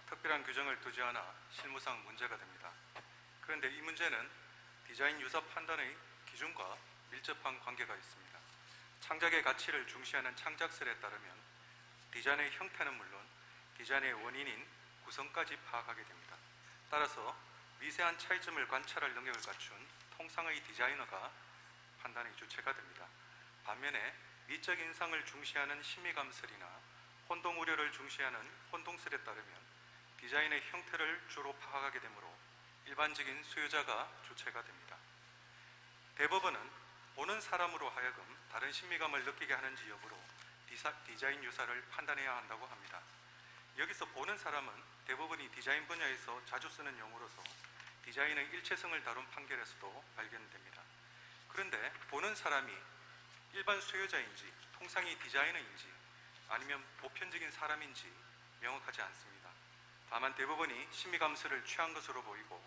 특별한 규정을 두지 않아 실무상 문제가 됩니다. 그런데 이 문제는 디자인 유사 판단의 기준과 밀접한 관계가 있습니다. 창작의 가치를 중시하는 창작설에 따르면 디자인의 형태는 물론 디자인의 원인인 구성까지 파악하게 됩니다. 따라서 미세한 차이점을 관찰할 능력을 갖춘 통상의 디자이너가 판단의 주체가 됩니다. 반면에 미적 인상을 중시하는 심미감설이나 혼동 우려를 중시하는 혼동설에 따르면 디자인의 형태를 주로 파악하게 되므로 일반적인 수요자가 주체가 됩니다. 대법원은 보는 사람으로 하여금 다른 심미감을 느끼게 하는지 여부로 디자인 유사를 판단해야 한다고 합니다. 여기서 보는 사람은 대법원이 디자인 분야에서 자주 쓰는 용어로서 디자인의 일체성을 다룬 판결에서도 발견됩니다. 그런데 보는 사람이 일반 수요자인지 통상의 디자이너인지 아니면 보편적인 사람인지 명확하지 않습니다. 다만 대법원이 심미감설을 취한 것으로 보이고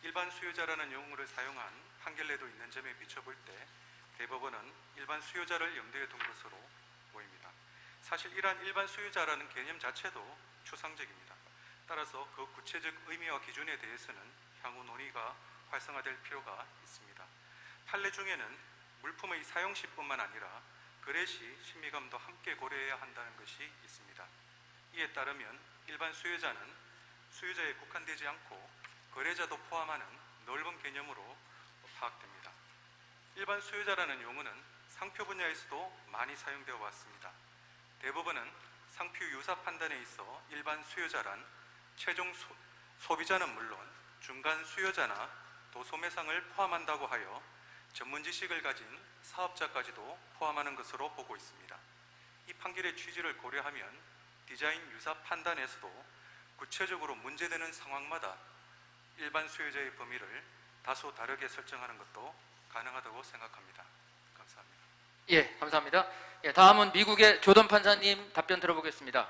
일반 수요자라는 용어를 사용한 판결례도 있는 점에 비춰볼 때 대법원은 일반 수요자를 염두에 둔 것으로 보입니다. 사실 이러한 일반 수요자라는 개념 자체도 추상적입니다. 따라서 그 구체적 의미와 기준에 대해서는 향후 논의가 활성화될 필요가 있습니다. 판례 중에는 물품의 사용시뿐만 아니라 거래 시 심미감도 함께 고려해야 한다는 것이 있습니다. 이에 따르면 일반 수요자는 수요자에 국한되지 않고 거래자도 포함하는 넓은 개념으로 파악됩니다. 일반 수요자라는 용어는 상표 분야에서도 많이 사용되어 왔습니다. 대법원은 상표 유사 판단에 있어 일반 수요자란 최종 소비자는 물론 중간 수요자나 도소매상을 포함한다고 하여 전문 지식을 가진 사업자까지도 포함하는 것으로 보고 있습니다. 이 판결의 취지를 고려하면 디자인 유사 판단에서도 구체적으로 문제되는 상황마다 일반 수요자의 범위를 다소 다르게 설정하는 것도 가능하다고 생각합니다. 감사합니다. 예, 감사합니다. 예, 다음은 미국의 조던 판사님 답변 들어보겠습니다.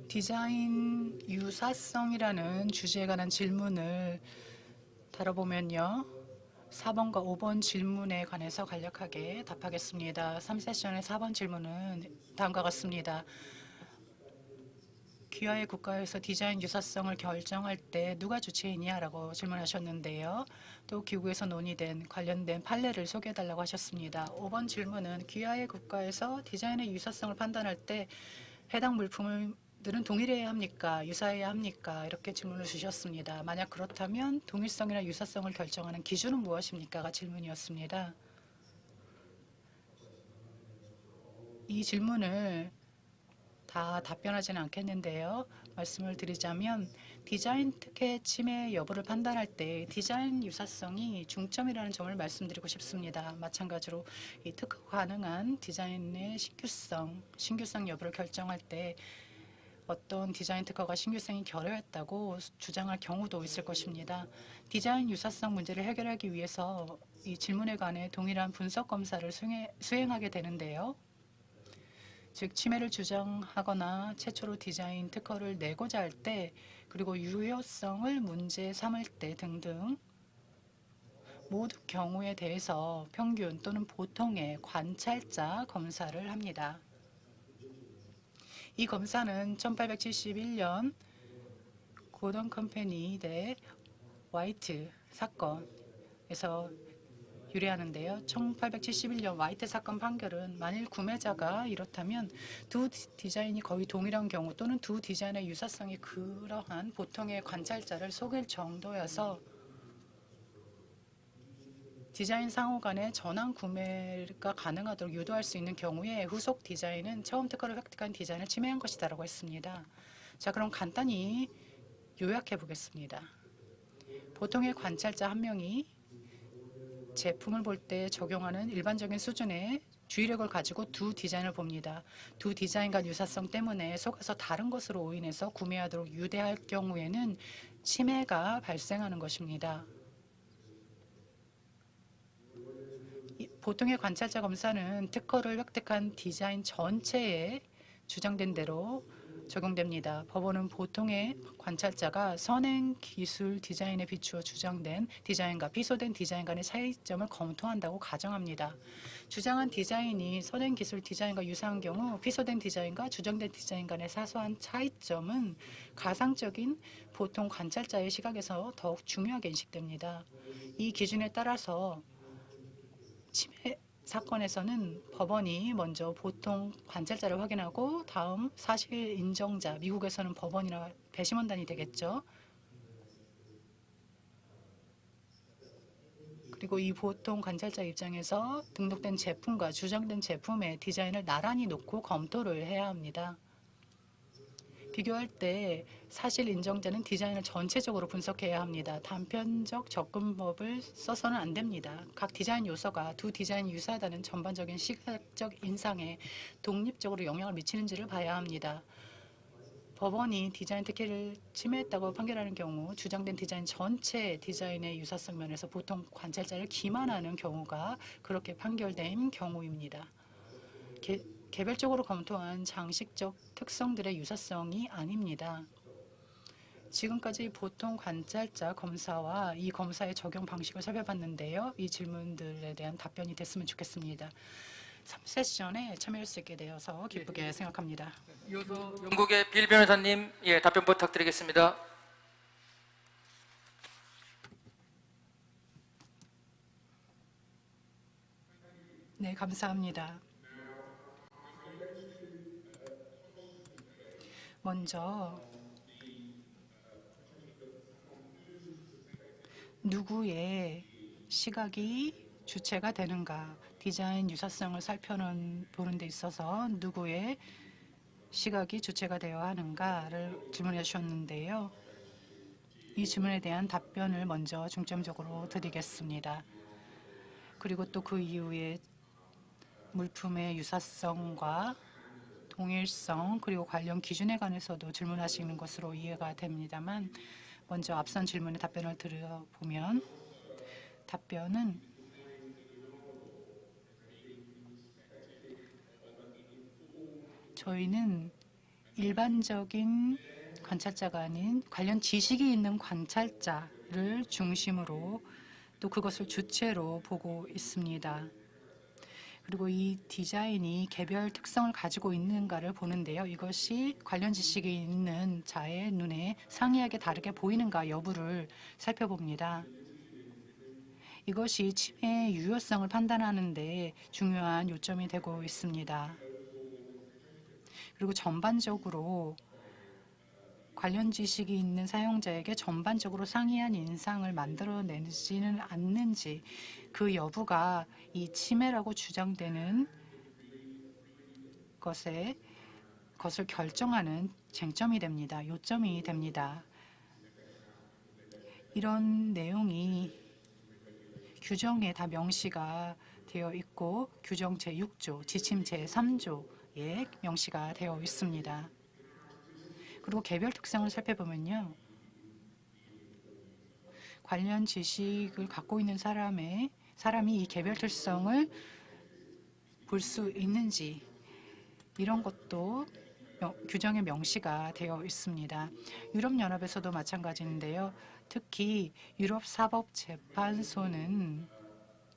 디자인 유사성이라는 주제에 관한 질문을 다뤄보면요. 4번과 5번 질문에 관해서 간략하게 답하겠습니다. 3세션의 4번 질문은 다음과 같습니다. 귀하의 국가에서 디자인 유사성을 결정할 때 누가 주체이냐라고 질문하셨는데요. 또 기구에서 논의된 관련된 판례를 소개해달라고 하셨습니다. 5번 질문은 귀하의 국가에서 디자인의 유사성을 판단할 때 해당 물품들은 동일해야 합니까? 유사해야 합니까? 이렇게 질문을 주셨습니다. 만약 그렇다면 동일성이나 유사성을 결정하는 기준은 무엇입니까?가 질문이었습니다. 이 질문을 다 답변하지는 않겠는데요. 말씀을 드리자면 디자인 특혜 침해 여부를 판단할 때 디자인 유사성이 중점이라는 점을 말씀드리고 싶습니다. 마찬가지로 이 특허 가능한 디자인의 신규성 여부를 결정할 때 어떤 디자인 특허가 신규성이 결여했다고 주장할 경우도 있을 것입니다. 디자인 유사성 문제를 해결하기 위해서 이 질문에 관해 동일한 분석 검사를 수행하게 되는데요. 즉 침해를 주장하거나 최초로 디자인 특허를 내고자 할 때 그리고 유효성을 문제 삼을 때 등등 모든 경우에 대해서 평균 또는 보통의 관찰자 검사를 합니다. 이 검사는 1871년 고던 컴퍼니 대 화이트 사건에서 유래하는데요. 1871년 화이트 사건 판결은 만일 구매자가 이렇다면 두 디자인이 거의 동일한 경우 또는 두 디자인의 유사성이 그러한 보통의 관찰자를 속일 정도여서 디자인 상호 간의 전환 구매가 가능하도록 유도할 수 있는 경우에 후속 디자인은 처음 특허를 획득한 디자인을 침해한 것이다라고 했습니다. 자, 그럼 간단히 요약해 보겠습니다. 보통의 관찰자 한 명이 제품을 볼 때 적용하는 일반적인 수준의 주의력을 가지고 두 디자인을 봅니다. 두 디자인 간 유사성 때문에 속아서 다른 것으로 오인해서 구매하도록 유대할 경우에는 침해가 발생하는 것입니다. 보통의 관찰자 검사는 특허를 획득한 디자인 전체에 주장된 대로 적용됩니다. 법원은 보통의 관찰자가 선행 기술 디자인에 비추어 주장된 디자인과 비소된 디자인 간의 차이점을 검토한다고 가정합니다. 주장한 디자인이 선행 기술 디자인과 유사한 경우 비소된 디자인과 주장된 디자인 간의 사소한 차이점은 가상적인 보통 관찰자의 시각에서 더욱 중요하게 인식됩니다. 이 기준에 따라서 침해 사건에서는 법원이 먼저 보통 관찰자를 확인하고 다음 사실 인정자, 미국에서는 법원이나 배심원단이 되겠죠. 그리고 이 보통 관찰자 입장에서 등록된 제품과 주장된 제품의 디자인을 나란히 놓고 검토를 해야 합니다. 비교할 때 사실 인정자는 디자인을 전체적으로 분석해야 합니다. 단편적 접근법을 써서는 안 됩니다. 각 디자인 요소가 두 디자인이 유사하다는 전반적인 시각적 인상에 독립적으로 영향을 미치는지를 봐야 합니다. 법원이 디자인 특혜를 침해했다고 판결하는 경우 주장된 디자인 전체 디자인의 유사성 면에서 보통 관찰자를 기만하는 경우가 그렇게 판결된 경우입니다. 개별적으로 검토한 장식적 특성들의 유사성이 아닙니다. 지금까지 보통 관찰자 검사와 이 검사의 적용 방식을 살펴봤는데요. 이 질문들에 대한 답변이 됐으면 좋겠습니다. 3세션에 참여할 수 있게 되어서 기쁘게 생각합니다. 이어서 영국의 빌 변호사님, 답변 부탁드리겠습니다. 네, 감사합니다. 먼저 누구의 시각이 주체가 되는가, 디자인 유사성을 살펴보는 데 있어서 누구의 시각이 주체가 되어야 하는가를 질문해 주셨는데요. 이 질문에 대한 답변을 먼저 중점적으로 드리겠습니다. 그리고 또 그 이후에 물품의 유사성과 동일성 그리고 관련 기준에 관해서도 질문하시는 것으로 이해가 됩니다만 먼저 앞선 질문에 답변을 들어보면 답변은 저희는 일반적인 관찰자가 아닌 관련 지식이 있는 관찰자를 중심으로 또 그것을 주체로 보고 있습니다. 그리고 이 디자인이 개별 특성을 가지고 있는가를 보는데요. 이것이 관련 지식이 있는 자의 눈에 상이하게 다르게 보이는가 여부를 살펴봅니다. 이것이 침해의 유효성을 판단하는 데 중요한 요점이 되고 있습니다. 그리고 전반적으로 관련 지식이 있는 사용자에게 전반적으로 상이한 인상을 만들어내지는 않는지 그 여부가 이 침해라고 주장되는 것을 결정하는 쟁점이 됩니다. 요점이 됩니다. 이런 내용이 규정에 다 명시가 되어 있고 규정 제6조, 지침 제3조에 명시가 되어 있습니다. 그리고 개별 특성을 살펴보면요. 관련 지식을 갖고 있는 사람이 이 개별 특성을 볼 수 있는지 이런 것도 규정에 명시가 되어 있습니다. 유럽연합에서도 마찬가지인데요. 특히 유럽사법재판소는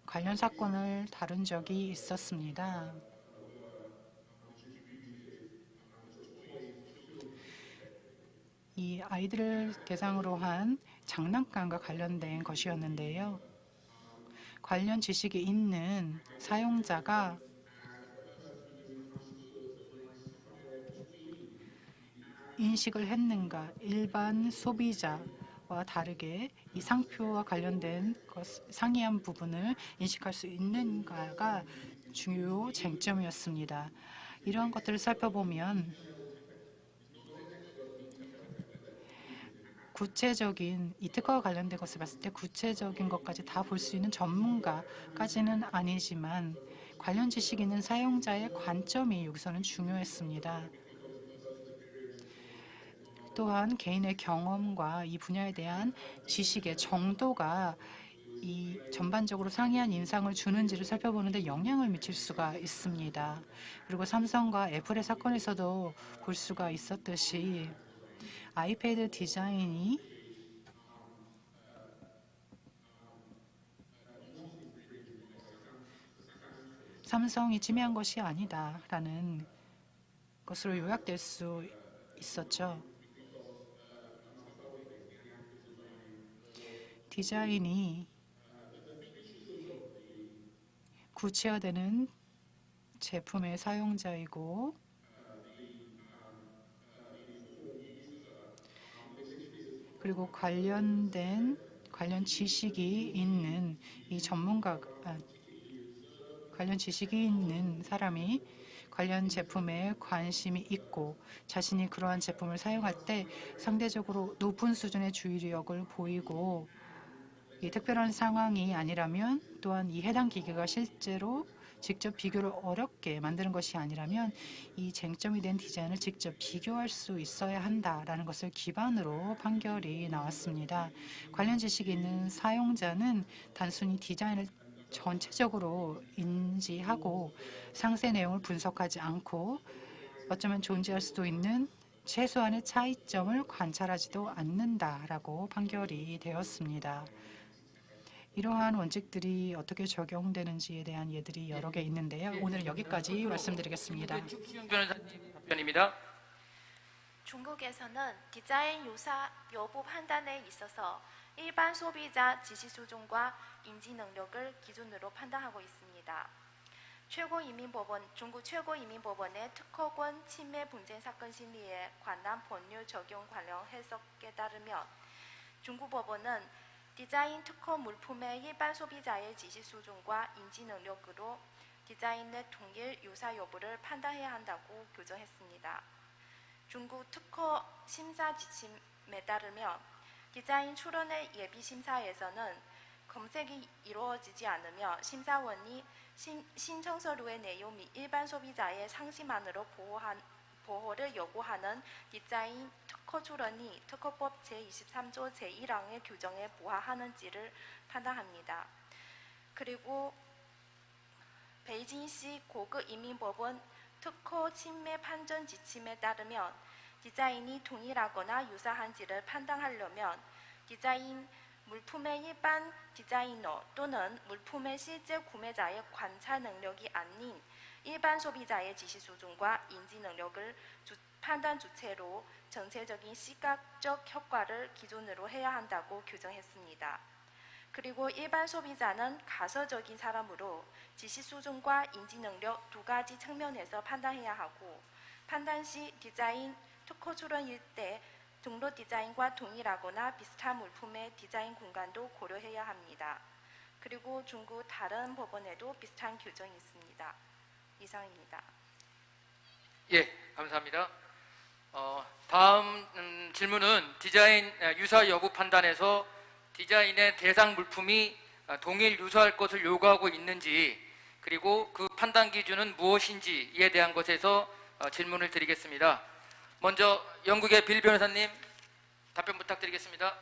관련 사건을 다룬 적이 있었습니다. 이 아이들을 대상으로 한 장난감과 관련된 것이었는데요. 관련 지식이 있는 사용자가 인식을 했는가, 일반 소비자와 다르게 이 상표와 관련된 상이한 부분을 인식할 수 있는가가 중요 쟁점이었습니다. 이러한 것들을 살펴보면 구체적인 이 특허와 관련된 것을 봤을 때 구체적인 것까지 다 볼 수 있는 전문가까지는 아니지만 관련 지식이 있는 사용자의 관점이 여기서는 중요했습니다. 또한 개인의 경험과 이 분야에 대한 지식의 정도가 이 전반적으로 상이한 인상을 주는지를 살펴보는데 영향을 미칠 수가 있습니다. 그리고 삼성과 애플의 사건에서도 볼 수가 있었듯이 아이패드 디자인이 삼성이 침해한 것이 아니다라는 것으로 요약될 수 있었죠. 디자인이 구체화되는 제품의 사용자이고 그리고 관련 지식이 있는 이 관련 지식이 있는 사람이 관련 제품에 관심이 있고 자신이 그러한 제품을 사용할 때 상대적으로 높은 수준의 주의력을 보이고 이 특별한 상황이 아니라면 또한 이 해당 기계가 실제로 직접 비교를 어렵게 만드는 것이 아니라면 이 쟁점이 된 디자인을 직접 비교할 수 있어야 한다라는 것을 기반으로 판결이 나왔습니다. 관련 지식이 있는 사용자는 단순히 디자인을 전체적으로 인지하고 상세 내용을 분석하지 않고 어쩌면 존재할 수도 있는 최소한의 차이점을 관찰하지도 않는다라고 판결이 되었습니다. 이러한 원칙들이 어떻게 적용되는지에 대한 예들이 여러 개 있는데요. 오늘 여기까지 말씀드리겠습니다. 축수영 변호사님 답변입니다. 중국에서는 디자인 유사 여부 판단에 있어서 일반 소비자 지시 수준과 인지 능력을 기준으로 판단하고 있습니다. 중국 최고인민법원의 특허권 침해 분쟁 사건 심리에 관한 법률 적용 관련 해석에 따르면 중국 법원은 디자인 특허 물품의 일반 소비자의 지시 수준과 인지 능력으로 디자인의 동일 유사 여부를 판단해야 한다고 규정했습니다. 중국 특허 심사 지침에 따르면 디자인 출원의 예비 심사에서는 검색이 이루어지지 않으며 심사원이 신청 서류의 내용 및 일반 소비자의 상식만으로 보호를 요구하는 디자인 특허 출원이 특허법 제23조 제1항의 규정에 부합하는지를 판단합니다. 그리고 베이징시 고급인민법원 특허 침해 판정 지침에 따르면 디자인이 동일하거나 유사한지를 판단하려면 디자인 물품의 일반 디자이너 또는 물품의 실제 구매자의 관찰 능력이 아닌 일반 소비자의 지시 수준과 인지 능력을 판단 주체로 전체적인 시각적 효과를 기준으로 해야 한다고 규정했습니다. 그리고 일반 소비자는 가설적인 사람으로 지시 수준과 인지 능력 두 가지 측면에서 판단해야 하고 판단 시 디자인 특허 출원일 때 등록 디자인과 동일하거나 비슷한 물품의 디자인 공간도 고려해야 합니다. 그리고 중국 다른 법원에도 비슷한 규정이 있습니다. 이상입니다. 예, 감사합니다. 다음 질문은 디자인 유사 여부 판단에서 디자인의 대상 물품이 동일 유사할 것을 요구하고 있는지 그리고 그 판단 기준은 무엇인지에 대한 것에서 질문을 드리겠습니다. 먼저 영국의 빌 변호사님 답변 부탁드리겠습니다.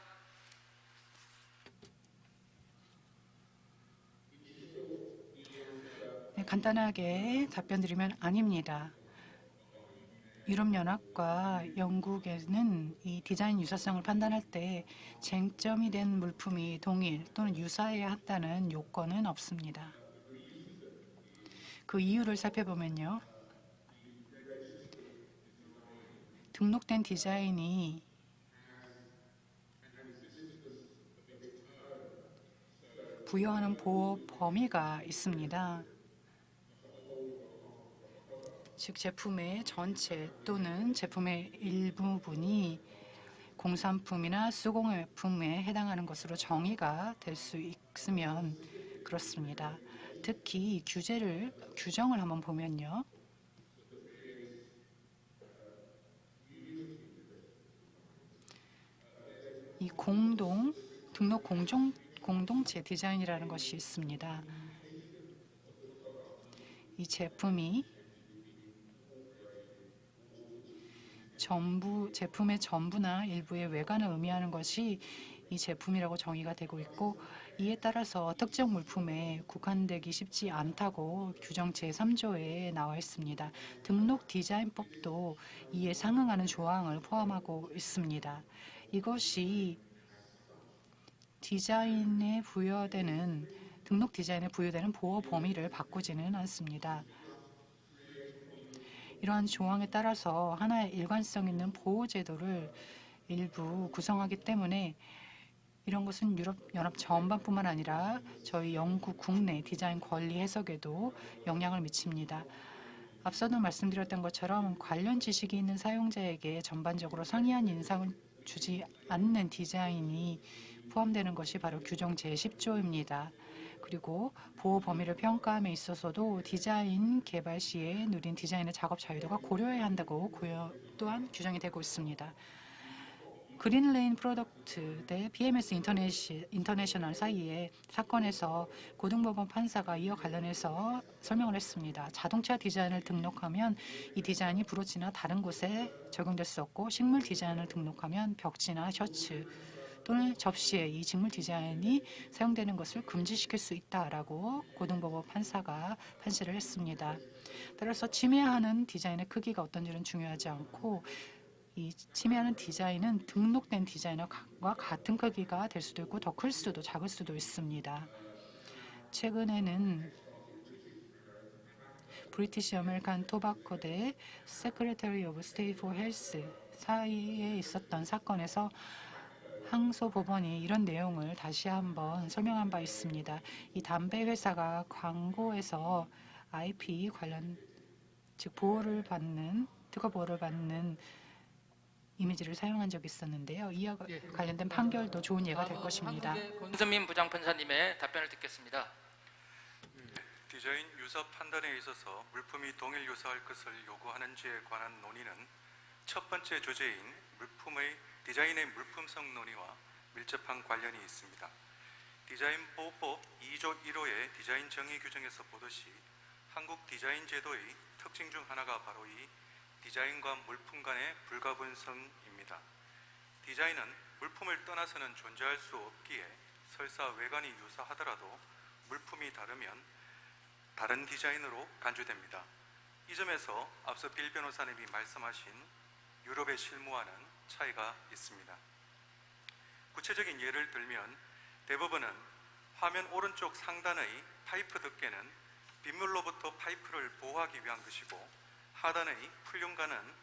네, 간단하게 답변드리면 아닙니다. 유럽연합과 영국에는 이 디자인 유사성을 판단할 때 쟁점이 된 물품이 동일 또는 유사해야 한다는 요건은 없습니다. 그 이유를 살펴보면요. 등록된 디자인이 부여하는 보호 범위가 있습니다. 즉 제품의 전체 또는 제품의 일부분이 공산품이나 수공예품에 해당하는 것으로 정의가 될 수 있으면 그렇습니다. 특히 규정을 한번 보면요. 이 등록 공동체 디자인이라는 것이 있습니다. 이 제품이 제품의 전부나 일부의 외관을 의미하는 것이 이 제품이라고 정의가 되고 있고 이에 따라서 특정 물품에 국한되기 쉽지 않다고 규정 제3조에 나와 있습니다. 등록 디자인법도 이에 상응하는 조항을 포함하고 있습니다. 이것이 등록 디자인에 부여되는 보호 범위를 바꾸지는 않습니다. 이러한 조항에 따라서 하나의 일관성 있는 보호 제도를 일부 구성하기 때문에 이런 것은 유럽연합 전반뿐만 아니라 저희 영국 국내 디자인 권리 해석에도 영향을 미칩니다. 앞서도 말씀드렸던 것처럼 관련 지식이 있는 사용자에게 전반적으로 상이한 인상을 주지 않는 디자인이 포함되는 것이 바로 규정 제10조입니다. 그리고 보호 범위를 평가함에 있어서도 디자인 개발 시에 누린 디자인의 작업 자유도가 고려해야 한다고 또한 규정이 되고 있습니다. 그린레인 프로덕트 대 BMS 인터내셔널 사이의 사건에서 고등법원 판사가 이와 관련해서 설명을 했습니다. 자동차 디자인을 등록하면 이 디자인이 브로치나 다른 곳에 적용될 수 없고 식물 디자인을 등록하면 벽지나 셔츠 또는 접시에 이 식물 디자인이 사용되는 것을 금지시킬 수 있다라고 고등법원 판사가 판시를 했습니다. 따라서 침해하는 디자인의 크기가 어떤지는 중요하지 않고 이 침해하는 디자인은 등록된 디자인과 같은 크기가 될 수도 있고 더 클 수도 작을 수도 있습니다. 최근에는 브리티시 아메리칸 토바코 대 세크레터리 오브 스테이트 포 헬스 사이에 있었던 사건에서 항소 법원이 이런 내용을 다시 한번 설명한 바 있습니다. 이 담배 회사가 광고에서 IP 관련 즉 특허 보호를 받는 이미지를 사용한 적이 있었는데요. 이와 관련된 판결도 좋은 예가 될 것입니다. 권선민 부장판사님의 답변을 듣겠습니다. 디자인 유사 판단에 있어서 물품이 동일 유사할 것을 요구하는지에 관한 논의는 첫 번째 주제인 디자인의 물품성 논의와 밀접한 관련이 있습니다. 디자인 보호법 2조 1호의 디자인 정의 규정에서 보듯이 한국 디자인 제도의 특징 중 하나가 바로 이 디자인과 물품 간의 불가분성입니다. 디자인은 물품을 떠나서는 존재할 수 없기에 설사 외관이 유사하더라도 물품이 다르면 다른 디자인으로 간주됩니다. 이 점에서 앞서 빌 변호사님이 말씀하신 유럽의 실무와는 차이가 있습니다. 구체적인 예를 들면 대부분은 화면 오른쪽 상단의 파이프 덮개는 빗물로부터 파이프를 보호하기 위한 것이고 하단의 풀륜관은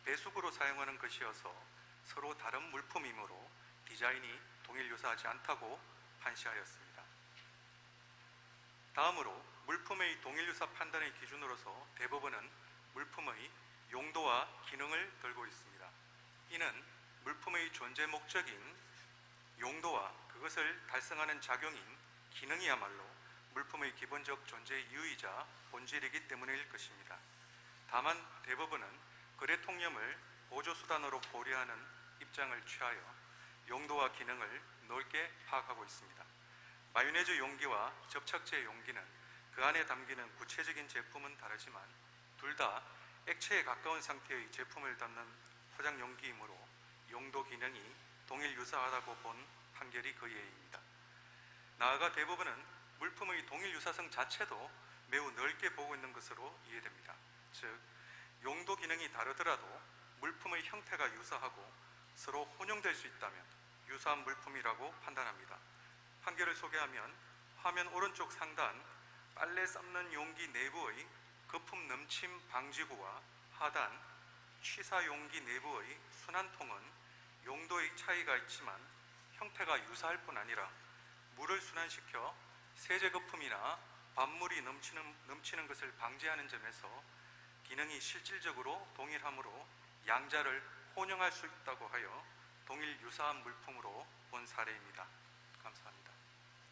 배수구로 사용하는 것이어서 서로 다른 물품이므로 디자인이 동일 유사하지 않다고 판시하였습니다. 다음으로 물품의 동일 유사 판단의 기준으로서 대부분은 물품의 용도와 기능을 들고 있습니다. 이는 물품의 존재 목적인 용도와 그것을 달성하는 작용인 기능이야말로 물품의 기본적 존재 이유이자 본질이기 때문일 것입니다. 다만 대부분은 거래 통념을 보조수단으로 고려하는 입장을 취하여 용도와 기능을 넓게 파악하고 있습니다. 마요네즈 용기와 접착제 용기는 그 안에 담기는 구체적인 제품은 다르지만 둘 다 액체에 가까운 상태의 제품을 담는 포장 용기이므로 용도 기능이 동일 유사하다고 본 판결이 그 예입니다. 나아가 대부분은 물품의 동일 유사성 자체도 매우 넓게 보고 있는 것으로 이해됩니다. 즉, 용도 기능이 다르더라도 물품의 형태가 유사하고 서로 혼용될 수 있다면 유사한 물품이라고 판단합니다. 판결을 소개하면 화면 오른쪽 상단 빨래 삶는 용기 내부의 거품 넘침 방지구와 하단 취사 용기 내부의 순환통은 용도의 차이가 있지만 형태가 유사할 뿐 아니라 물을 순환시켜 세제 거품이나 밥물이 넘치는 것을 방지하는 점에서 기능이 실질적으로 동일하므로 양자를 혼용할 수 있다고 하여 동일 유사한 물품으로 본 사례입니다. 감사합니다.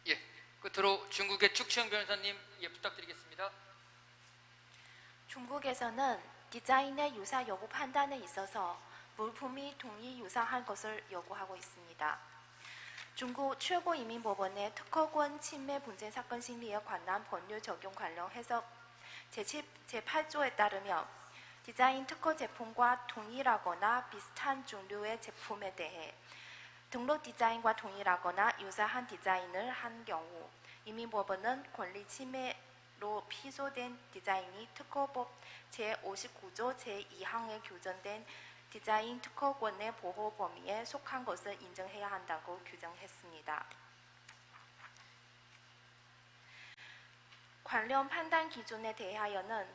예, 끝으로 중국의 축치영 변호사님 부탁드리겠습니다. 중국에서는 디자인의 유사 여부 판단에 있어서 물품이 동일 유사한 것을 요구하고 있습니다. 중국 최고인민법원의 특허권 침해 분쟁 사건 심리에 관한 법률 적용 관련 해석 제8조에 따르면 디자인 특허 제품과 동일하거나 비슷한 종류의 제품에 대해 등록 디자인과 동일하거나 유사한 디자인을 한 경우 인민법원은 권리 침해로 피소된 디자인이 특허법 제59조 제2항에 규정된 디자인 특허권의 보호 범위에 속한 것을 인정해야 한다고 규정했습니다. 관련 판단 기준에 대하여는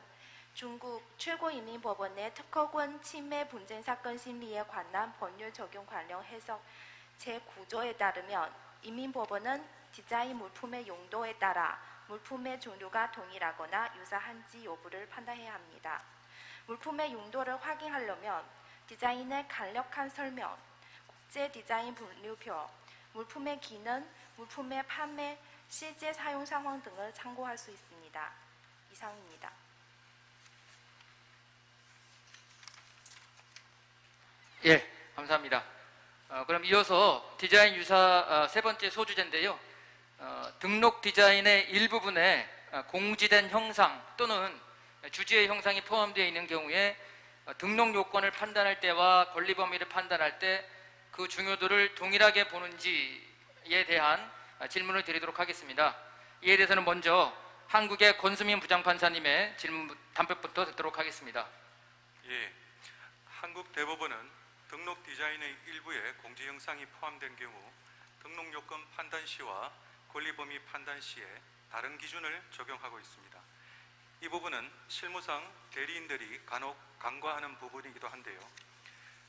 중국 최고인민법원의 특허권 침해 분쟁 사건 심리에 관한 법률 적용 관련 해석 제9조에 따르면 인민법원은 디자인 물품의 용도에 따라 물품의 종류가 동일하거나 유사한지 여부를 판단해야 합니다. 물품의 용도를 확인하려면 디자인의 간략한 설명, 국제 디자인 분류표, 물품의 기능, 물품의 판매, 실제 사용 상황 등을 참고할 수 있습니다. 이상입니다. 예, 감사합니다. 그럼 이어서 디자인 유사 세 번째 소주제인데요. 등록 디자인의 일부분에 공지된 형상 또는 주지의 형상이 포함되어 있는 경우에 등록 요건을 판단할 때와 권리 범위를 판단할 때 그 중요도를 동일하게 보는지에 대한 질문을 드리도록 하겠습니다. 이에 대해서는 먼저 한국의 권수민 부장판사님의 질문 답변부터 듣도록 하겠습니다. 예, 한국 대법원은 등록 디자인의 일부에 공지 형상이 포함된 경우 등록 요건 판단 시와 권리 범위 판단 시에 다른 기준을 적용하고 있습니다. 이 부분은 실무상 대리인들이 간혹 간과하는 부분이기도 한데요.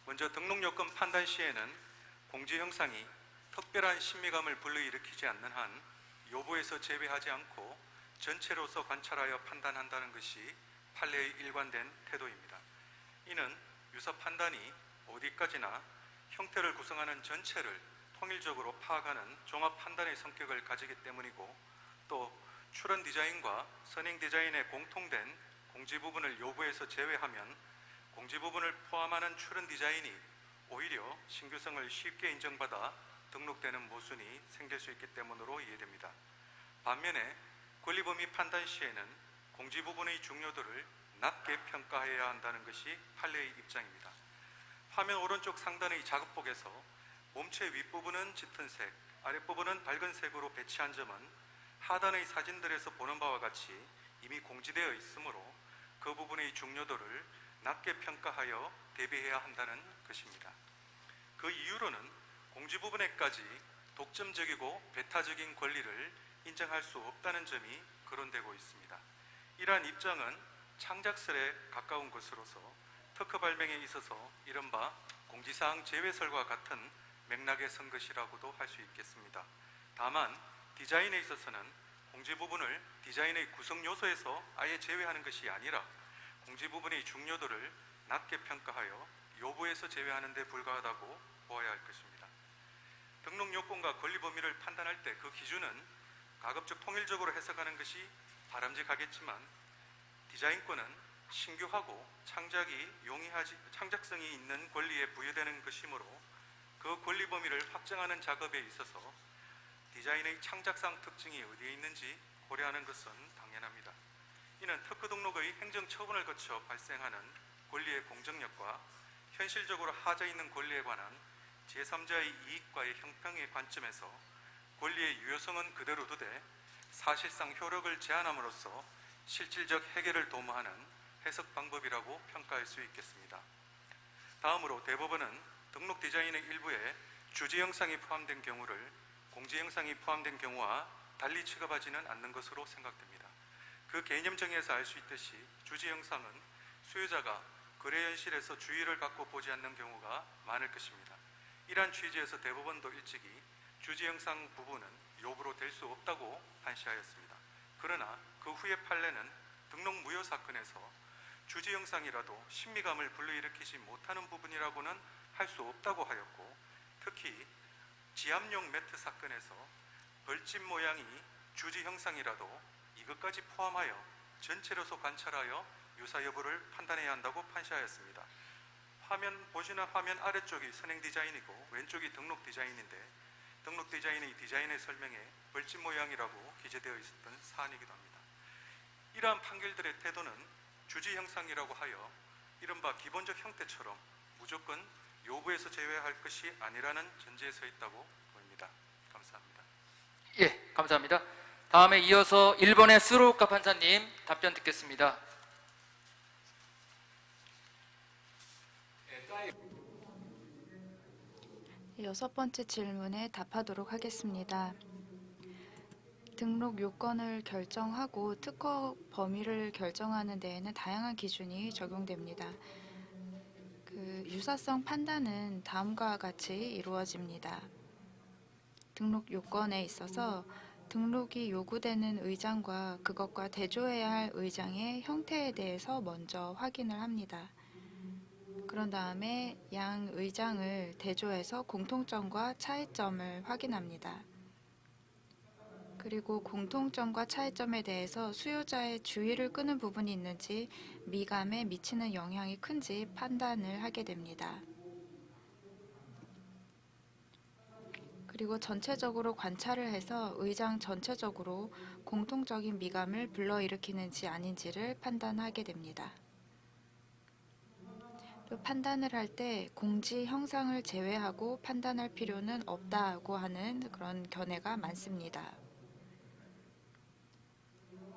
먼저 등록 요건 판단 시에는 공지 형상이 특별한 신미감을 불러일으키지 않는 한 요부에서 제외하지 않고 전체로서 관찰하여 판단한다는 것이 판례의 일관된 태도입니다. 이는 유사 판단이 어디까지나 형태를 구성하는 전체를 통일적으로 파악하는 종합 판단의 성격을 가지기 때문이고 또 출원 디자인과 선행 디자인의 공통된 공지 부분을 요구에서 제외하면 공지 부분을 포함하는 출원 디자인이 오히려 신규성을 쉽게 인정받아 등록되는 모순이 생길 수 있기 때문으로 이해됩니다. 반면에 권리 범위 판단 시에는 공지 부분의 중요도를 낮게 평가해야 한다는 것이 판례의 입장입니다. 화면 오른쪽 상단의 작업복에서 몸체 윗부분은 짙은 색, 아랫부분은 밝은 색으로 배치한 점은 하단의 사진들에서 보는 바와 같이 이미 공지되어 있으므로 그 부분의 중요도를 낮게 평가하여 대비해야 한다는 것입니다. 그 이유로는 공지 부분에까지 독점적이고 배타적인 권리를 인정할 수 없다는 점이 거론되고 있습니다. 이러한 입장은 창작설에 가까운 것으로서 특허 발명에 있어서 이른바 공지사항 제외설과 같은 맥락에 선 것이라고도 할 수 있겠습니다. 다만 디자인에 있어서는 공지 부분을 디자인의 구성 요소에서 아예 제외하는 것이 아니라 공지 부분의 중요도를 낮게 평가하여 요부에서 제외하는 데 불과하다고 보아야 할 것입니다. 등록 요건과 권리 범위를 판단할 때 그 기준은 가급적 통일적으로 해석하는 것이 바람직하겠지만 디자인권은 신규하고 창작성이 있는 권리에 부여되는 것이므로 그 권리 범위를 확정하는 작업에 있어서 디자인의 창작상 특징이 어디에 있는지 고려하는 것은 당연합니다. 이는 특허 등록의 행정 처분을 거쳐 발생하는 권리의 공정력과 현실적으로 하자 있는 권리에 관한 제3자의 이익과의 형평의 관점에서 권리의 유효성은 그대로 두되 사실상 효력을 제한함으로써 실질적 해결을 도모하는 해석 방법이라고 평가할 수 있겠습니다. 다음으로 대법원은 등록 디자인의 일부에 주지 영상이 포함된 경우를 공지 영상이 포함된 경우와 달리 취급하지는 않는 것으로 생각됩니다. 그 개념 정의에서 알 수 있듯이 주지 영상은 수요자가 거래 현실에서 주의를 갖고 보지 않는 경우가 많을 것입니다. 이러한 취지에서 대법원도 일찍이 주지 영상 부분은 요부로 될 수 없다고 판시하였습니다. 그러나 그 후의 판례는 등록 무효 사건에서 주지 영상이라도 신미감을 불러일으키지 못하는 부분이라고는 할 수 없다고 하였고, 특히 지압용 매트 사건에서 벌집 모양이 주지 형상이라도 이것까지 포함하여 전체로서 관찰하여 유사 여부를 판단해야 한다고 판시하였습니다. 보시는 화면 아래쪽이 선행 디자인이고 왼쪽이 등록 디자인인데, 등록 디자인의 디자인의 설명에 벌집 모양이라고 기재되어 있었던 사안이기도 합니다. 이러한 판결들의 태도는 주지 형상이라고 하여 이른바 기본적 형태처럼 무조건 요부에서 제외할 것이 아니라는 전제에 서 있다고 보입니다. 감사합니다. 예, 감사합니다. 다음에 이어서 일본의 스루오카 판사님 답변 듣겠습니다. 여섯 번째 질문에 답하도록 하겠습니다. 등록 요건을 결정하고 특허 범위를 결정하는 데에는 다양한 기준이 적용됩니다. 유사성 판단은 다음과 같이 이루어집니다. 등록 요건에 있어서 등록이 요구되는 의장과 그것과 대조해야 할 의장의 형태에 대해서 먼저 확인을 합니다. 그런 다음에 양 의장을 대조해서 공통점과 차이점을 확인합니다. 그리고 공통점과 차이점에 대해서 수요자의 주의를 끄는 부분이 있는지, 미감에 미치는 영향이 큰지 판단을 하게 됩니다. 그리고 전체적으로 관찰을 해서 의장 전체적으로 공통적인 미감을 불러일으키는지 아닌지를 판단하게 됩니다. 또 판단을 할 때 공지 형상을 제외하고 판단할 필요는 없다고 하는 그런 견해가 많습니다.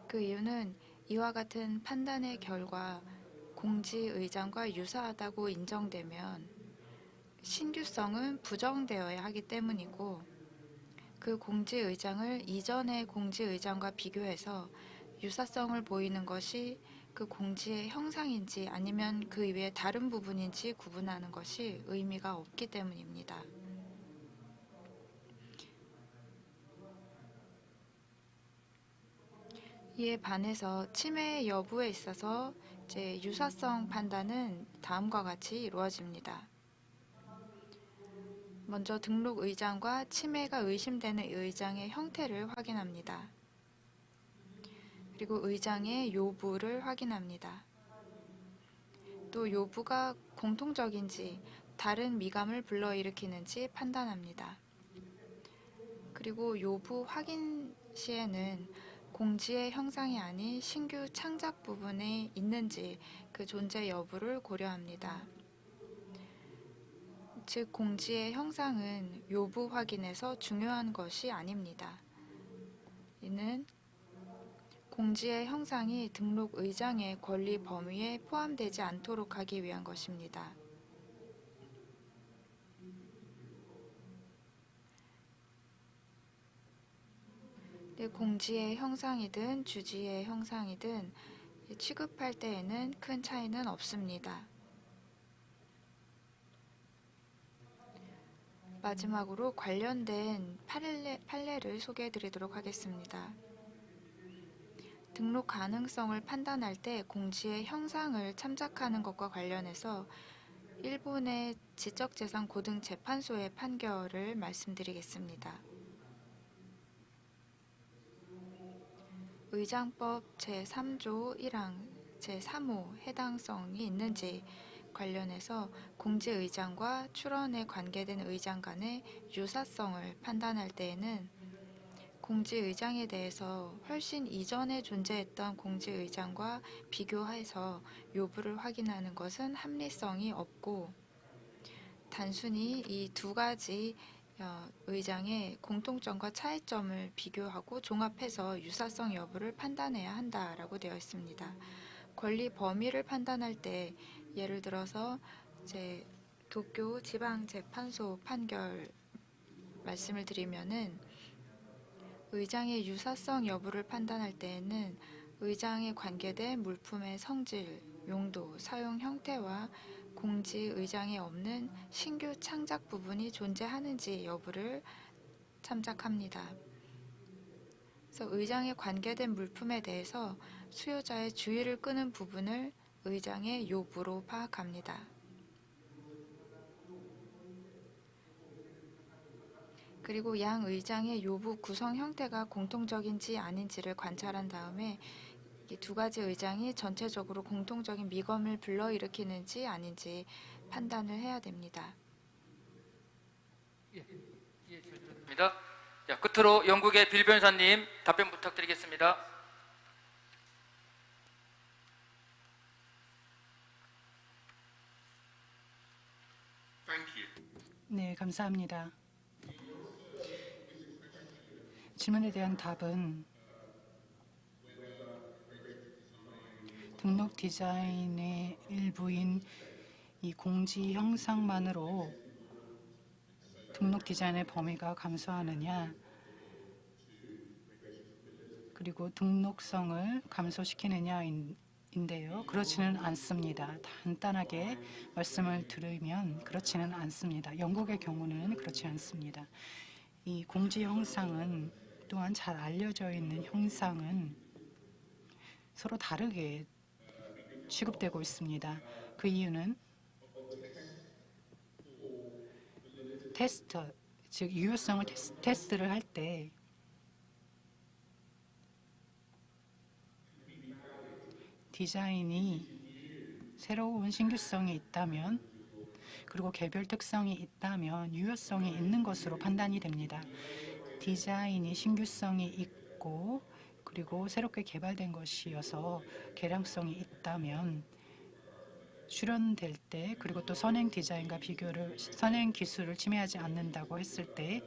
그 이유는 이와 같은 판단의 결과 공지 의장과 유사하다고 인정되면 신규성은 부정되어야 하기 때문이고, 그 공지 의장을 이전의 공지 의장과 비교해서 유사성을 보이는 것이 그 공지의 형상인지 아니면 그 이외의 다른 부분인지 구분하는 것이 의미가 없기 때문입니다. 이에 반해서 침해 여부에 있어서 유사성 판단은 다음과 같이 이루어집니다. 먼저 등록 의장과 침해가 의심되는 의장의 형태를 확인합니다. 그리고 의장의 요부를 확인합니다. 또 요부가 공통적인지 다른 미감을 불러일으키는지 판단합니다. 그리고 요부 확인 시에는 공지의 형상이 아닌 신규 창작 부분에 있는지 그 존재 여부를 고려합니다. 즉 공지의 형상은 요부 확인에서 중요한 것이 아닙니다. 이는 공지의 형상이 등록 의장의 권리 범위에 포함되지 않도록 하기 위한 것입니다. 공지의 형상이든 주지의 형상이든 취급할 때에는 큰 차이는 없습니다. 마지막으로 관련된 판례를 소개해 드리도록 하겠습니다. 등록 가능성을 판단할 때 공지의 형상을 참작하는 것과 관련해서 일본의 지적재산고등재판소의 판결을 말씀드리겠습니다. 의장법 제3조 1항 제3호 해당성이 있는지 관련해서 공지의장과 출원에 관계된 의장 간의 유사성을 판단할 때에는 공지의장에 대해서 훨씬 이전에 존재했던 공지의장과 비교해서 요부를 확인하는 것은 합리성이 없고, 단순히 이 두 가지 의장의 공통점과 차이점을 비교하고 종합해서 유사성 여부를 판단해야 한다라고 되어 있습니다. 권리 범위를 판단할 때 예를 들어서 이제 도쿄 지방재판소 판결 말씀을 드리면은 의장의 유사성 여부를 판단할 때에는 의장에 관계된 물품의 성질, 용도, 사용 형태와 공지 의장에 없는 신규 창작 부분이 존재하는지 여부를 참작합니다. 그래서 의장에 관계된 물품에 대해서 수요자의 주의를 끄는 부분을 의장의 요부로 파악합니다. 그리고 양 의장의 요부 구성 형태가 공통적인지 아닌지를 관찰한 다음에 이 두 가지 의장이 전체적으로 공통적인 미검을 불러일으키는지 아닌지 판단을 해야 됩니다. 입니다. 자, 끝으로 영국의 빌 변호사님 답변 부탁드리겠습니다. 네, 감사합니다. 질문에 대한 답은 등록 디자인의 일부인 이 공지 형상만으로 등록 디자인의 범위가 감소하느냐, 그리고 등록성을 감소시키느냐인데요. 그렇지는 않습니다. 간단하게 말씀을 드리면 그렇지는 않습니다. 영국의 경우는 그렇지 않습니다. 이 공지 형상은 또한 잘 알려져 있는 형상은 서로 다르게 취급되고 있습니다. 그 이유는 테스트, 즉 유효성을 테스트를 할 때 디자인이 새로운 신규성이 있다면, 그리고 개별 특성이 있다면 유효성이 있는 것으로 판단이 됩니다. 디자인이 신규성이 있고 그리고 새롭게 개발된 것이어서 개량성이 있다면 출현될 때, 그리고 또 선행 디자인과 선행 기술을 침해하지 않는다고 했을 때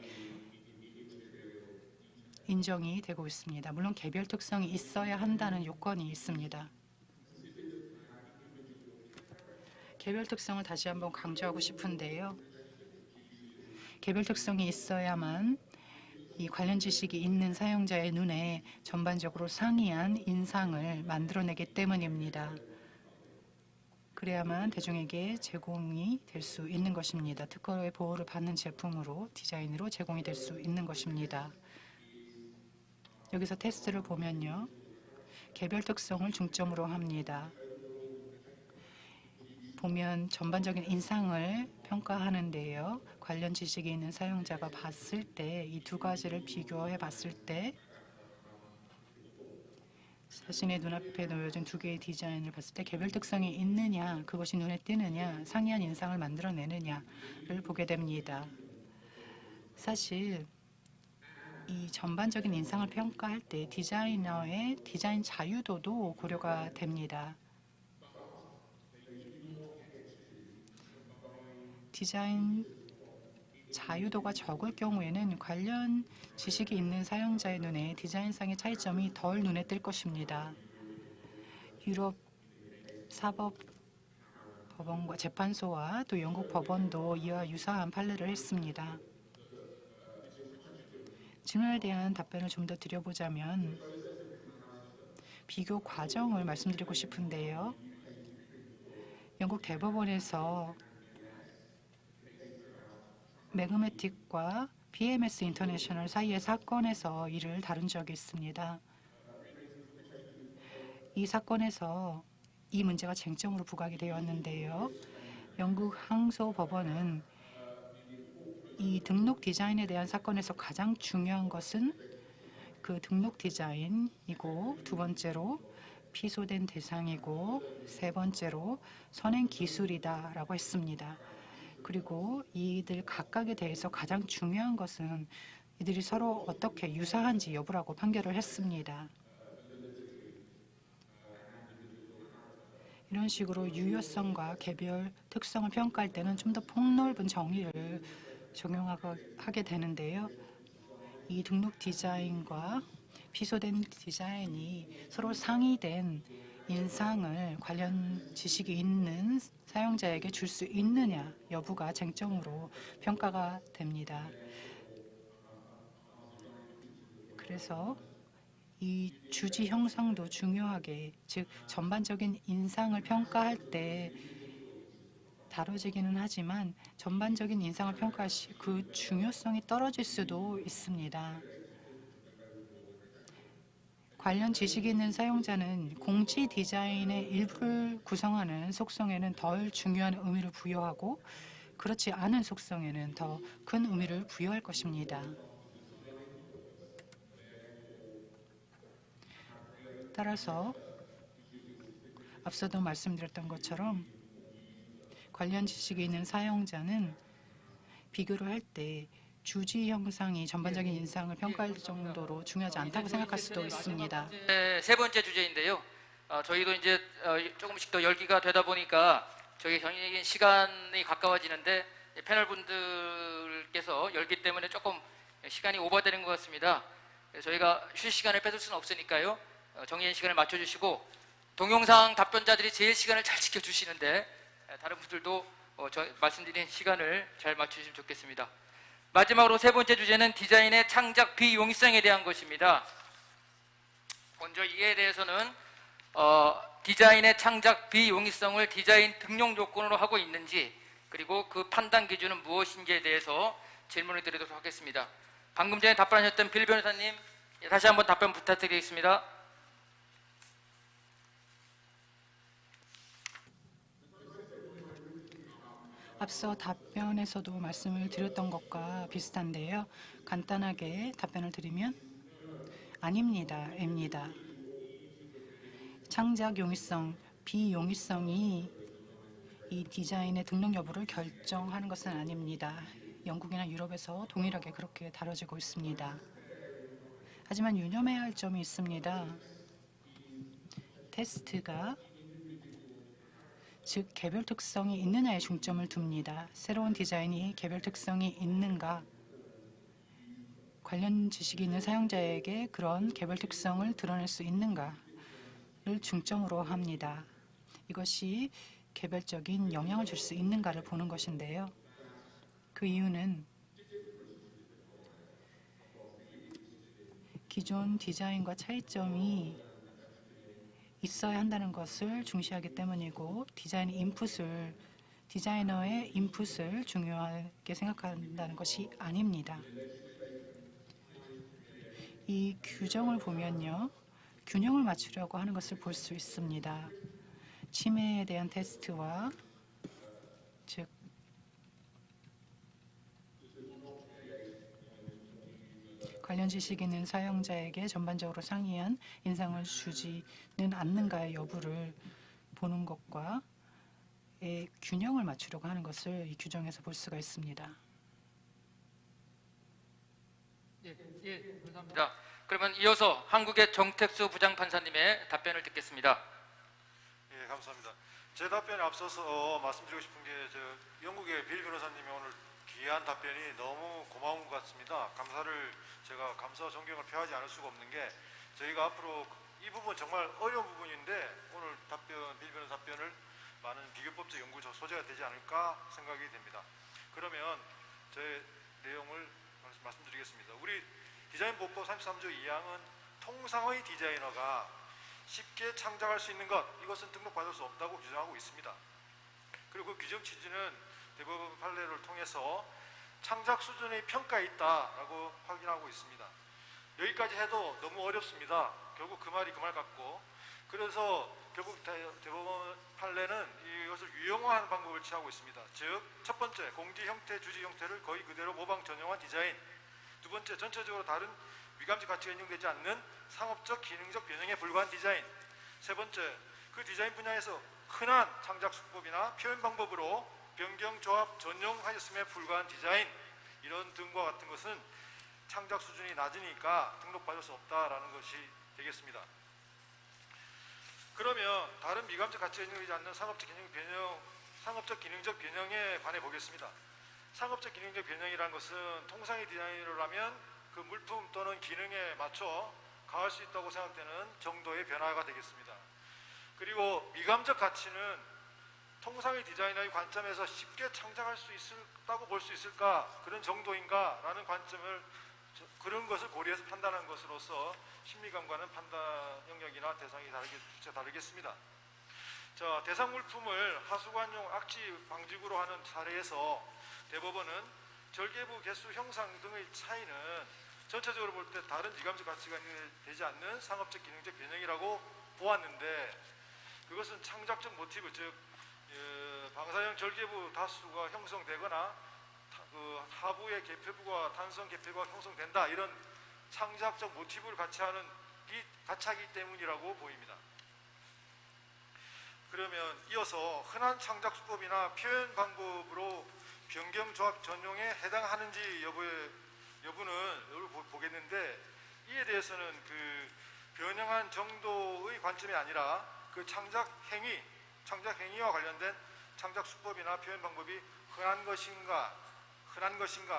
인정이 되고 있습니다. 물론 개별 특성이 있어야 한다는 요건이 있습니다. 개별 특성을 다시 한번 강조하고 싶은데요. 개별 특성이 있어야만 이 관련 지식이 있는 사용자의 눈에 전반적으로 상이한 인상을 만들어내기 때문입니다. 그래야만 대중에게 제공이 될 수 있는 것입니다. 특허의 보호를 받는 제품으로, 디자인으로 제공이 될 수 있는 것입니다. 여기서 테스트를 보면요, 개별 특성을 중점으로 합니다. 보면 전반적인 인상을 평가하는데요. 관련 지식이 있는 사용자가 봤을 때 이 두 가지를 비교해 봤을 때 자신의 눈앞에 놓여진 두 개의 디자인을 봤을 때 개별 특성이 있느냐, 그것이 눈에 띄느냐, 상이한 인상을 만들어내느냐를 보게 됩니다. 사실 이 전반적인 인상을 평가할 때 디자이너의 디자인 자유도도 고려가 됩니다. 디자인 자유도가 적을 경우에는 관련 지식이 있는 사용자의 눈에 디자인상의 차이점이 덜 눈에 띌 것입니다. 유럽 사법 법원과 재판소와 또 영국 법원도 이와 유사한 판례를 했습니다. 질문에 대한 답변을 좀 더 드려보자면 비교 과정을 말씀드리고 싶은데요. 영국 대법원에서 매그매틱과 BMS 인터내셔널 사이의 사건에서 이를 다룬 적이 있습니다. 이 사건에서 이 문제가 쟁점으로 부각이 되었는데요. 영국 항소법원은 이 등록 디자인에 대한 사건에서 가장 중요한 것은 그 등록 디자인이고, 두 번째로 피소된 대상이고, 세 번째로 선행 기술이다라고 했습니다. 그리고 이들 각각에 대해서 가장 중요한 것은 이들이 서로 어떻게 유사한지 여부라고 판결을 했습니다. 이런 식으로 유효성과 개별 특성을 평가할 때는 좀 더 폭넓은 정의를 적용하게 되는데요. 이 등록 디자인과 피소된 디자인이 서로 상이된 인상을 관련 지식이 있는 사용자에게 줄 수 있느냐 여부가 쟁점으로 평가가 됩니다. 그래서 이 주지 형상도 중요하게, 즉 전반적인 인상을 평가할 때 다뤄지기는 하지만 전반적인 인상을 평가할 시 그 중요성이 떨어질 수도 있습니다. 관련 지식이 있는 사용자는 공지 디자인의 일부를 구성하는 속성에는 덜 중요한 의미를 부여하고, 그렇지 않은 속성에는 더 큰 의미를 부여할 것입니다. 따라서 앞서도 말씀드렸던 것처럼 관련 지식이 있는 사용자는 비교를 할 때 주지 형상이 전반적인 인상을 평가할 정도로 중요하지 않다고 생각할 수도 있습니다. 세 번째 주제인데요. 저희도 이제 조금씩 더 열기가 되다 보니까 저희 정해진 시간이 가까워지는데 패널 분들께서 열기 때문에 조금 시간이 오버되는 것 같습니다. 저희가 휴식 시간을 뺏을 수는 없으니까요. 정해진 시간을 맞춰주시고, 동영상 답변자들이 제일 시간을 잘 지켜주시는데 다른 분들도 말씀드린 시간을 잘 맞추시면 좋겠습니다. 마지막으로 세 번째 주제는 디자인의 창작 비용이성에 대한 것입니다. 먼저 이에 대해서는 디자인의 창작 비용이성을 디자인 등록 요건으로 하고 있는지, 그리고 그 판단 기준은 무엇인지에 대해서 질문을 드리도록 하겠습니다. 방금 전에 답변하셨던 빌 변호사님, 다시 한번 답변 부탁드리겠습니다. 앞서 답변에서도 말씀을 드렸던 것과 비슷한데요. 간단하게 답변을 드리면 아닙니다. 입니다. 창작 용이성, 비용이성이 이 디자인의 등록 여부를 결정하는 것은 아닙니다. 영국이나 유럽에서 동일하게 그렇게 다뤄지고 있습니다. 하지만 유념해야 할 점이 있습니다. 테스트가, 즉 개별 특성이 있느냐에 중점을 둡니다. 새로운 디자인이 개별 특성이 있는가, 관련 지식이 있는 사용자에게 그런 개별 특성을 드러낼 수 있는가를 중점으로 합니다. 이것이 개별적인 영향을 줄 수 있는가를 보는 것인데요. 그 이유는 기존 디자인과 차이점이 있어야 한다는 것을 중시하기 때문이고, 디자이너의 인풋을 중요하게 생각한다는 것이 아닙니다. 이 규정을 보면요, 균형을 맞추려고 하는 것을 볼 수 있습니다. 침해에 대한 테스트와, 즉 관련 지식 있는 사용자에게 전반적으로 상이한 인상을 주지는 않는가의 여부를 보는 것과 균형을 맞추려고 하는 것을 이 규정에서 볼 수가 있습니다. 예, 감사합니다. 그러면 이어서 한국의 정택수 부장판사님의 답변을 듣겠습니다. 예, 감사합니다. 제 답변에 앞서서 말씀드리고 싶은 게 영국의 빌 변호사님의 오늘 귀한 답변이 너무 고마운 것 같습니다. 제가 감사와 존경을 표하지 않을 수가 없는 게, 저희가 앞으로 이 부분 정말 어려운 부분인데 오늘 빌 변호사 답변을 많은 비교법적 연구 소재가 되지 않을까 생각이 됩니다. 그러면 제 내용을 말씀드리겠습니다. 우리 디자인보호법 33조 2항은 통상의 디자이너가 쉽게 창작할 수 있는 것, 이것은 등록받을 수 없다고 규정하고 있습니다. 그리고 그 규정 취지는 대법원 판례를 통해서 창작 수준의 평가에 있다라고 확인하고 있습니다. 여기까지 해도 너무 어렵습니다. 결국 그 말이 그 말 같고, 그래서 결국 대법원 판례는 이것을 유형화하는 방법을 취하고 있습니다. 즉, 첫 번째, 공지 형태, 주지 형태를 거의 그대로 모방 전용한 디자인. 두 번째, 전체적으로 다른 미감적 가치가 인정되지 않는 상업적, 기능적 변형에 불과한 디자인. 세 번째, 그 디자인 분야에서 흔한 창작 수법이나 표현 방법으로 변경, 조합, 전용하였음에 불과한 디자인. 이런 등과 같은 것은 창작 수준이 낮으니까 등록받을 수 없다라는 것이 되겠습니다. 그러면 다른 미감적 가치가 인정되지 않는 상업적 기능적 변형에 관해 보겠습니다. 상업적 기능적 변형이라는 것은 통상의 디자인이라면 그 물품 또는 기능에 맞춰 가할 수 있다고 생각되는 정도의 변화가 되겠습니다. 그리고 미감적 가치는 통상의 디자이너의 관점에서 쉽게 창작할 수 있다고 볼 수 있을까, 그런 정도인가 라는 관점을, 그런 것을 고려해서 판단한 것으로서 심리감과는 판단 영역이나 대상이 다르겠습니다. 자, 대상 물품을 하수관용 악취 방지구로 하는 사례에서 대법원은 절개부 개수 형상 등의 차이는 전체적으로 볼 때 다른 미감적 가치가 되지 않는 상업적 기능적 변형이라고 보았는데, 그것은 창작적 모티브, 즉 방사형 절개부 다수가 형성되거나 그 하부의 개폐부가 탄성 개폐부가 형성된다, 이런 창작적 모티브를 가치하기 때문이라고 보입니다. 그러면 이어서 흔한 창작 수법이나 표현 방법으로 변경 조합 전용에 해당하는지 여부는 보겠는데, 이에 대해서는 그 변형한 정도의 관점이 아니라 그 창작 행위와 관련된 창작 수법이나 표현 방법이 흔한 것인가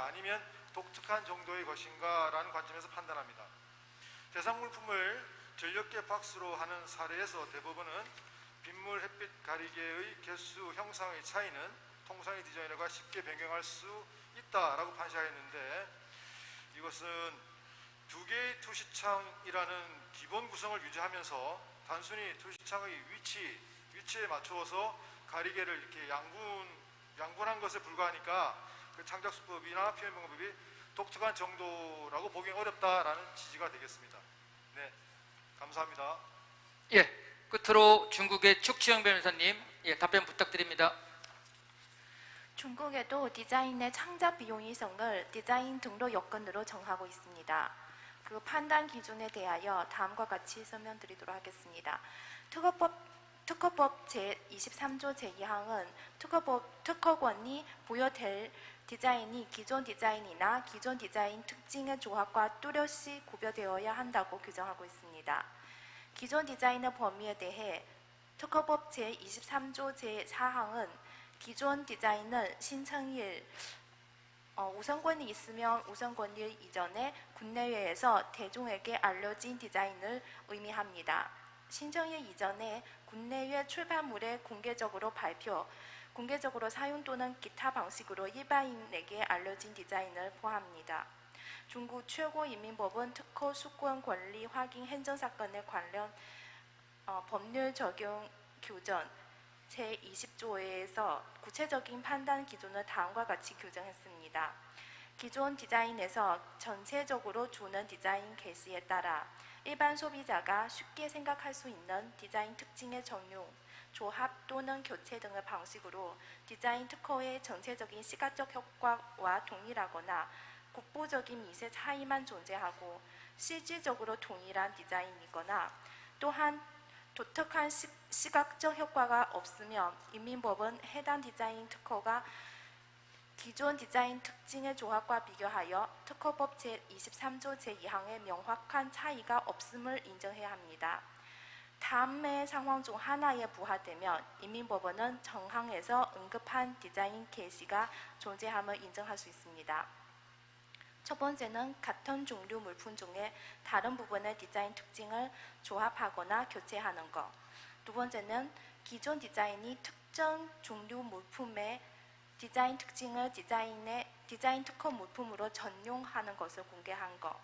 아니면 독특한 정도의 것인가 라는 관점에서 판단합니다. 대상 물품을 전력계 박스로 하는 사례에서 대법원은 빗물 햇빛 가리개의 개수 형상의 차이는 통상의 디자이너가 쉽게 변경할 수 있다라고 판시하였는데, 이것은 두 개의 투시창이라는 기본 구성을 유지하면서 단순히 투시창의 위치에 맞추어서 가리개를 이렇게 양분한 것에 불과하니까 그 창작 수법이나 표현 방법이 독특한 정도라고 보기 어렵다라는 지지가 되겠습니다. 네, 감사합니다. 예, 끝으로 중국의 축치영 변호사님, 답변 부탁드립니다. 중국에도 디자인의 창작 비용이성을 디자인 등록 요건으로 정하고 있습니다. 그 판단 기준에 대하여 다음과 같이 설명드리도록 하겠습니다. 특허법 제23조 제2항은 특허권이 부여될 디자인이 기존 디자인이나 기존 디자인 특징의 조합과 뚜렷이 구별되어야 한다고 규정하고 있습니다. 기존 디자인의 범위에 대해 특허법 제23조 제4항은 기존 디자인은 신청일 우선권이 있으면 우선권일 이전에 국내외에서 대중에게 알려진 디자인을 의미합니다. 신청일 이전에 국내외 출판물에 공개적으로 발표, 공개적으로 사용 또는 기타 방식으로 일반인에게 알려진 디자인을 포함합니다. 중국 최고인민법원 특허 수권 권리 확인 행정사건에 관련 법률 적용 규정 제20조에서 구체적인 판단 기준을 다음과 같이 규정했습니다. 기존 디자인에서 전체적으로 주는 디자인 개시에 따라 일반 소비자가 쉽게 생각할 수 있는 디자인 특징의 전용, 조합 또는 교체 등의 방식으로 디자인 특허의 전체적인 시각적 효과와 동일하거나 국보적인 미세 차이만 존재하고 실질적으로 동일한 디자인이거나 또한 독특한 시각적 효과가 없으면 인민법은 해당 디자인 특허가 기존 디자인 특징의 조합과 비교하여 특허법 제23조 제2항의 명확한 차이가 없음을 인정해야 합니다. 다음의 상황 중 하나에 부합되면 인민법원은 정항에서 언급한 디자인 개시가 존재함을 인정할 수 있습니다. 첫 번째는 같은 종류 물품 중에 다른 부분의 디자인 특징을 조합하거나 교체하는 것. 두 번째는 기존 디자인이 특정 종류 물품의 디자인 특징을 디자인 특허 물품으로 전용하는 것을 공개한 것.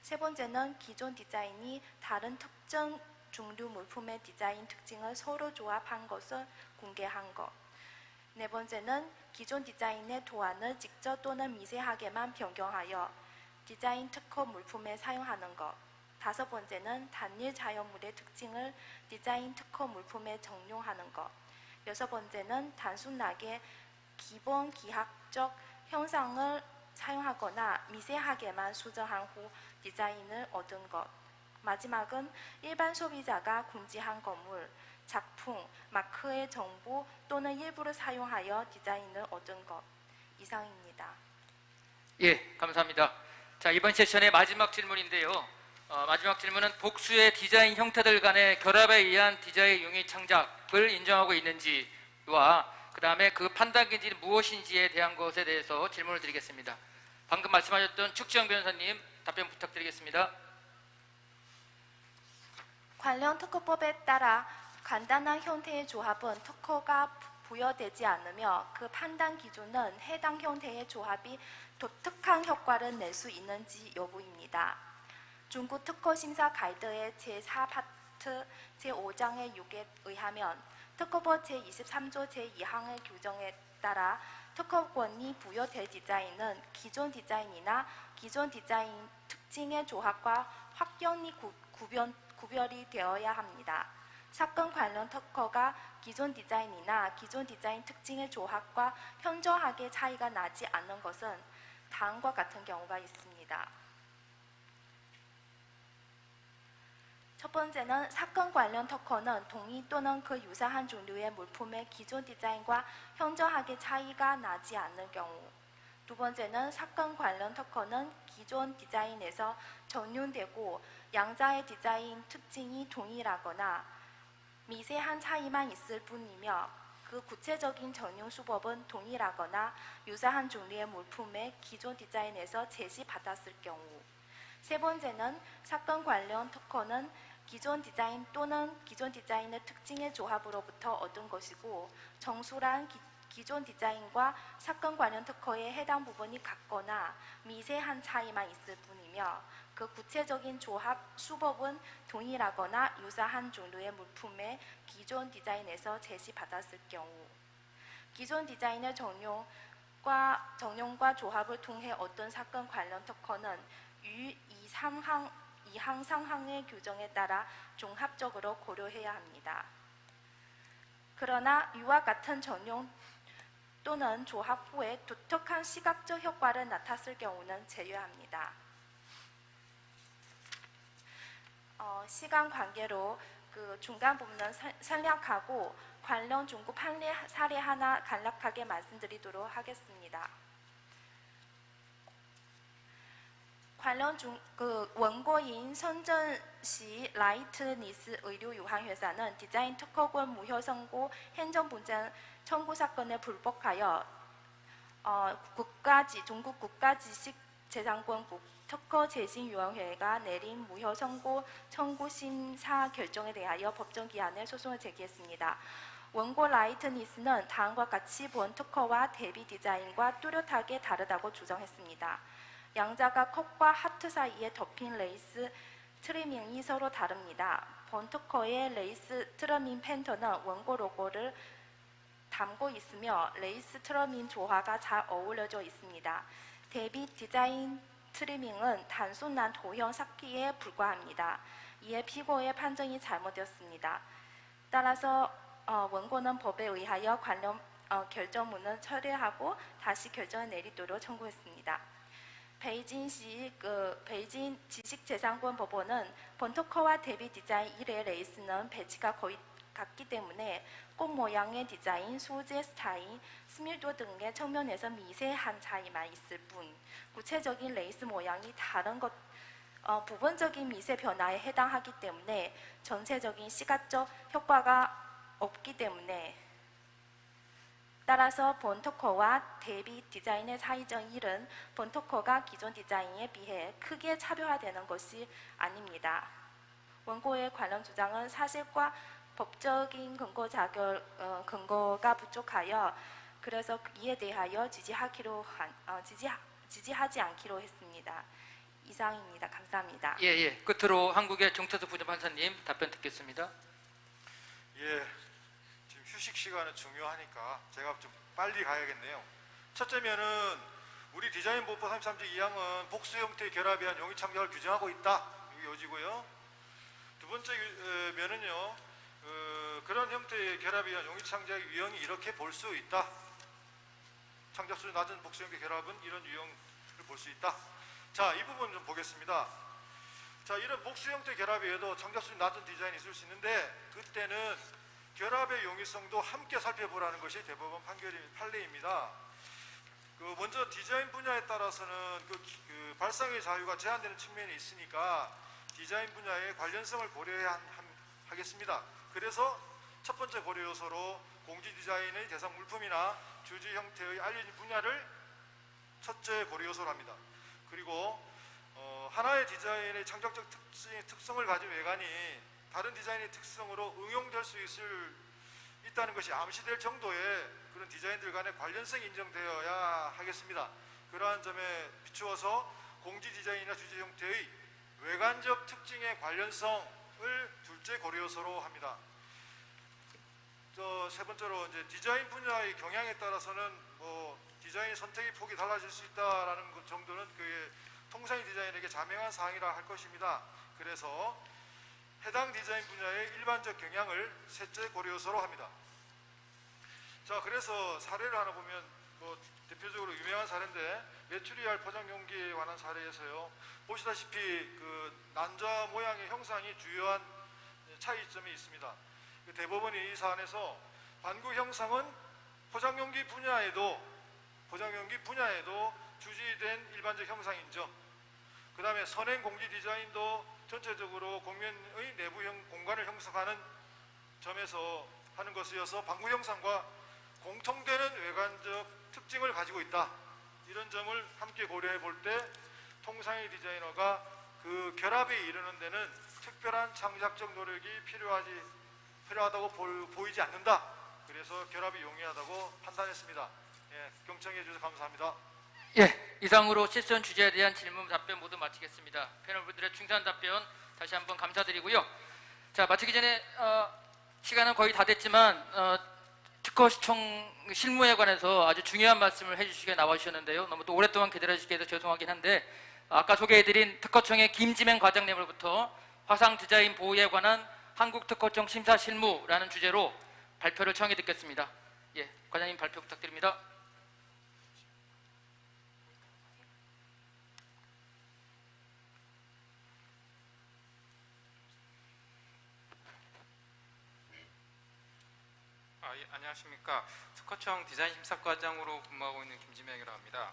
세 번째는 기존 디자인이 다른 특정 종류 물품의 디자인 특징을 서로 조합한 것을 공개한 것. 네 번째는 기존 디자인의 도안을 직접 또는 미세하게만 변경하여 디자인 특허 물품에 사용하는 것. 다섯 번째는 단일 자연물의 특징을 디자인 특허 물품에 적용하는 것. 여섯 번째는 단순하게 기본 기하적 형상을 사용하거나 미세하게만 수정한 후 디자인을 얻은 것. 마지막은 일반 소비자가 군지한 건물, 작품, 마크의 정보 또는 일부를 사용하여 디자인을 얻은 것. 이상입니다. 예, 감사합니다. 자, 이번 세션의 마지막 질문인데요. 마지막 질문은 복수의 디자인 형태들 간의 결합에 의한 디자인 용의 창작을 인정하고 있는지와 그 다음에 그 판단 기준이 무엇인지에 대한 것에 대해서 질문을 드리겠습니다. 방금 말씀하셨던 축지영 변호사님 답변 부탁드리겠습니다. 관련 특허법에 따라 간단한 형태의 조합은 특허가 부여되지 않으며 그 판단 기준은 해당 형태의 조합이 독특한 효과를 낼 수 있는지 여부입니다. 중국 특허심사 가이드의 제4파트 제5장의 6에 의하면 특허법 제23조 제2항의 규정에 따라 특허권이 부여될 디자인은 기존 디자인이나 기존 디자인 특징의 조합과 확연히 구별이 되어야 합니다. 사건 관련 특허가 기존 디자인이나 기존 디자인 특징의 조합과 현저하게 차이가 나지 않는 것은 다음과 같은 경우가 있습니다. 첫 번째는 사건 관련 특허는 동일 또는 그 유사한 종류의 물품의 기존 디자인과 현저하게 차이가 나지 않는 경우. 두 번째는 사건 관련 특허는 기존 디자인에서 전용되고 양자의 디자인 특징이 동일하거나 미세한 차이만 있을 뿐이며 그 구체적인 전용 수법은 동일하거나 유사한 종류의 물품의 기존 디자인에서 제시받았을 경우. 세 번째는 사건 관련 특허는 기존 디자인 또는 기존 디자인의 특징의 조합으로부터 얻은 것이고 정수란 기존 디자인과 사건 관련 특허의 해당 부분이 같거나 미세한 차이만 있을 뿐이며 그 구체적인 조합 수법은 동일하거나 유사한 종류의 물품의 기존 디자인에서 제시받았을 경우. 기존 디자인의 정용과 조합을 통해 어떤 사건 관련 특허는 유 2항 상항의 규정에 따라 종합적으로 고려해야 합니다. 그러나 이와 같은 전용 또는 조합 후에 독특한 시각적 효과를 나타낼 경우는 제외합니다. 시간 관계로 그 중간 부분은 생략하고 관련 중국 판례 사례 하나 간략하게 말씀드리도록 하겠습니다. 관련 원고인 선전시 라이트니스 의료유한회사는 디자인 특허권 무효 선고 행정분쟁 청구 사건에 불복하여 중국 국가지식재산권국 특허재신위원회가 내린 무효 선고 청구 심사 결정에 대하여 법정 기한에 소송을 제기했습니다. 원고 라이트니스는 다음과 같이 본 특허와 대비 디자인과 뚜렷하게 다르다고 주장했습니다. 양자가 컵과 하트 사이에 덮인 레이스 트리밍이 서로 다릅니다. 본 특허의 레이스 트리밍 팬터는 원고 로고를 담고 있으며 레이스 트리밍 조화가 잘 어우러져 있습니다. 대비 디자인 트리밍은 단순한 도형 삭기에 불과합니다. 이에 피고의 판정이 잘못되었습니다. 따라서 원고는 법에 의하여 관련 결정문을 철회하고 다시 결정을 내리도록 청구했습니다. 베이징 지식재산권 법원은 본 특허와 대비 디자인 1의 레이스는 배치가 거의 같기 때문에 꽃 모양의 디자인, 소재 스타일, 스밀도 등의 측면에서 미세한 차이만 있을 뿐 구체적인 레이스 모양이 다른 것 부분적인 미세 변화에 해당하기 때문에 전체적인 시각적 효과가 없기 때문에 따라서 본 특허와 대비 디자인의 차이점 1은 본 특허가 기존 디자인에 비해 크게 차별화되는 것이 아닙니다. 원고의 관련 주장은 사실과 법적인 근거가 부족하여 그래서 이에 대하여 지지하지 않기로 했습니다. 이상입니다. 감사합니다. 예. 끝으로 한국의 정태수 부장판사님 답변 듣겠습니다. 예, 지금 휴식 시간은 중요하니까 제가 좀 빨리 가야겠네요. 첫째면은 우리 디자인보호법 33조 2항은 복수 형태의 결합에 의한 용의 창작을 규정하고 있다. 이게 요지고요. 두 번째 면은요, 그런 형태의 결합에 의한 용의 창작의 유형이 이렇게 볼 수 있다. 창작 수준 낮은 복수 형태 결합은 이런 유형을 볼 수 있다. 자, 이 부분 좀 보겠습니다. 자, 이런 복수 형태 결합에도 창작 수준 낮은 디자인이 있을 수 있는데 그때는 결합의 용이성도 함께 살펴보라는 것이 대법원 판례입니다. 먼저 디자인 분야에 따라서는 그 발상의 자유가 제한되는 측면이 있으니까 디자인 분야의 관련성을 고려해야 하겠습니다. 그래서 첫 번째 고려 요소로 공지 디자인의 대상 물품이나 주지 형태의 알려진 분야를 첫째 고려 요소로 합니다. 그리고 하나의 디자인의 창작적 특성을 가진 외관이 다른 디자인의 특성으로 응용될 수 있다는 것이 암시될 정도의 그런 디자인들 간의 관련성이 인정되어야 하겠습니다. 그러한 점에 비추어서 공지 디자인이나 주제 형태의 외관적 특징의 관련성을 둘째 고려 요소로 합니다. 세 번째로 이제 디자인 분야의 경향에 따라서는 디자인 선택의 폭이 달라질 수 있다라는 것 정도는 그게 통상의 디자인에게 자명한 사항이라 할 것입니다. 그래서 해당 디자인 분야의 일반적 경향을 셋째 고려 요소로 합니다. 자, 그래서 사례를 하나 보면 대표적으로 유명한 사례인데 메추리알 포장 용기에 관한 사례에서요. 보시다시피 그 난자 모양의 형상이 주요한 차이점이 있습니다. 대법원이 이 사안에서 반구 형상은 포장 용기 분야에도 주지된 일반적 형상인 점, 그 다음에 선행 공지 디자인도 전체적으로 공면의 내부형 공간을 형성하는 점에서 하는 것이어서 반구 형상과 공통되는 외관적 특징을 가지고 있다. 이런 점을 함께 고려해 볼 때 통상의 디자이너가 그 결합에 이르는 데는 특별한 창작적 노력이 필요하다고 보이지 않는다. 그래서 결합이 용이하다고 판단했습니다. 예, 경청해 주셔서 감사합니다. 예, 이상으로 세션 주제에 대한 질문 답변 모두 마치겠습니다. 패널분들의 충실한 답변 다시 한번 감사드리고요. 자, 마치기 전에 시간은 거의 다 됐지만 특허시청 실무에 관해서 아주 중요한 말씀을 해주시게 나와주셨는데요. 너무 또 오랫동안 기다려주시게 해서 죄송하긴 한데 아까 소개해드린 특허청의 김지맹 과장님으로부터 화상 디자인 보호에 관한 한국특허청 심사 실무라는 주제로 발표를 청해 듣겠습니다. 예, 과장님 발표 부탁드립니다. 예, 안녕하십니까. 특허청 디자인 심사과장으로 근무하고 있는 김지명이라고 합니다.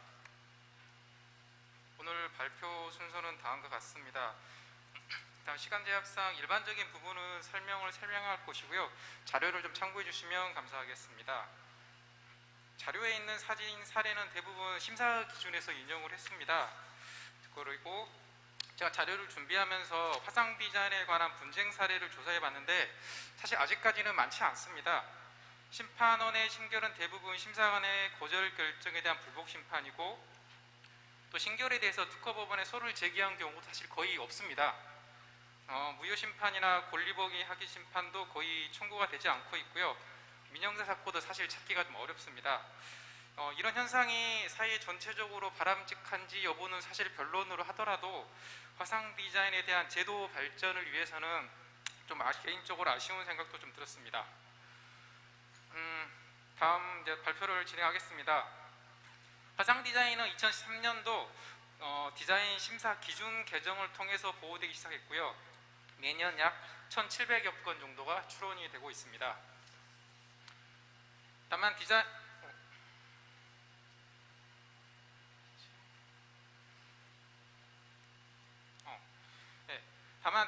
오늘 발표 순서는 다음과 같습니다. 일단 시간 제약상 일반적인 부분은 설명할 것이고요. 자료를 좀 참고해 주시면 감사하겠습니다. 자료에 있는 사진 사례는 대부분 심사 기준에서 인용을 했습니다. 그리고 제가 자료를 준비하면서 화상 디자인에 관한 분쟁 사례를 조사해 봤는데 사실 아직까지는 많지 않습니다. 심판원의 신결은 대부분 심사관의 거절 결정에 대한 불복 심판이고 또 신결에 대해서 특허법원에 소를 제기한 경우도 사실 거의 없습니다. 무효 심판이나 권리복위 하기 심판도 거의 청구가 되지 않고 있고요. 민형사 사고도 사실 찾기가 좀 어렵습니다. 이런 현상이 사회 전체적으로 바람직한지 여부는 사실 변론으로 하더라도 화상 디자인에 대한 제도 발전을 위해서는 좀 개인적으로 아쉬운 생각도 좀 들었습니다. 다음 이제 발표를 진행하겠습니다. 화상 디자인은 2013년도 디자인 심사 기준 개정을 통해서 보호되기 시작했고요. 매년 약 1,700여 건 정도가 출원이 되고 있습니다. 다만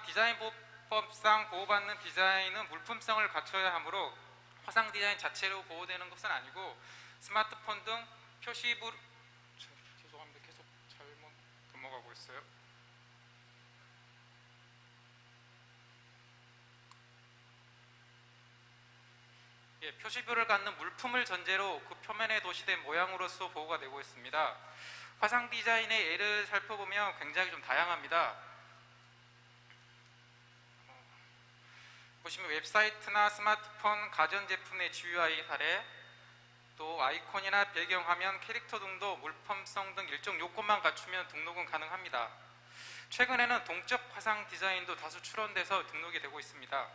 디자인 보호법상 보호받는 디자인은 물품성을 갖춰야 하므로 화상 디자인 자체로 보호되는 것은 아니고 스마트폰 등 표시물 죄송합니다. 계속 잘못 넘어가고 있어요. 예, 표시뷰를 갖는 물품을 전제로 그 표면에 도시된 모양으로서 보호가 되고 있습니다. 화상 디자인의 예를 살펴보면 굉장히 좀 다양합니다. 보시면 웹사이트나 스마트폰, 가전제품의 GUI 사례, 또 아이콘이나 배경화면, 캐릭터 등도 물품성 등 일정 요건만 갖추면 등록은 가능합니다. 최근에는 동적 화상 디자인도 다수 출원돼서 등록이 되고 있습니다.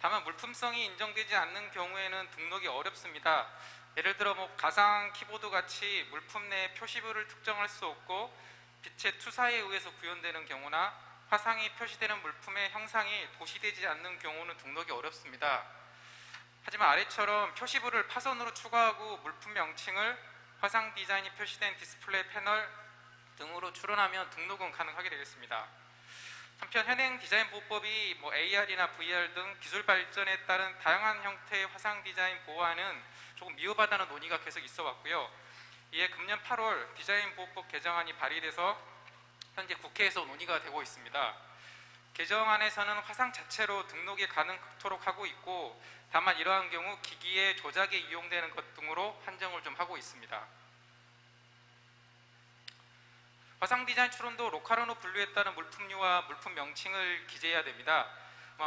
다만 물품성이 인정되지 않는 경우에는 등록이 어렵습니다. 예를 들어 가상 키보드 같이 물품 내 표시부를 특정할 수 없고 빛의 투사에 의해서 구현되는 경우나 화상이 표시되는 물품의 형상이 도시되지 않는 경우는 등록이 어렵습니다. 하지만 아래처럼 표시부를 파손으로 추가하고 물품 명칭을 화상 디자인이 표시된 디스플레이 패널 등으로 출원하면 등록은 가능하게 되겠습니다. 한편 현행 디자인 보호법이 AR이나 VR 등 기술 발전에 따른 다양한 형태의 화상 디자인 보호하는 조금 미흡하다는 논의가 계속 있어 왔고요. 이에 금년 8월 디자인 보호법 개정안이 발의돼서 현재 국회에서 논의가 되고 있습니다. 개정안에서는 화상 자체로 등록이 가능토록 하고 있고, 다만 이러한 경우 기기의 조작에 이용되는 것 등으로 한정을 좀 하고 있습니다. 화상 디자인 출원도 로컬언어 분류에 따른 물품류와 물품 명칭을 기재해야 됩니다.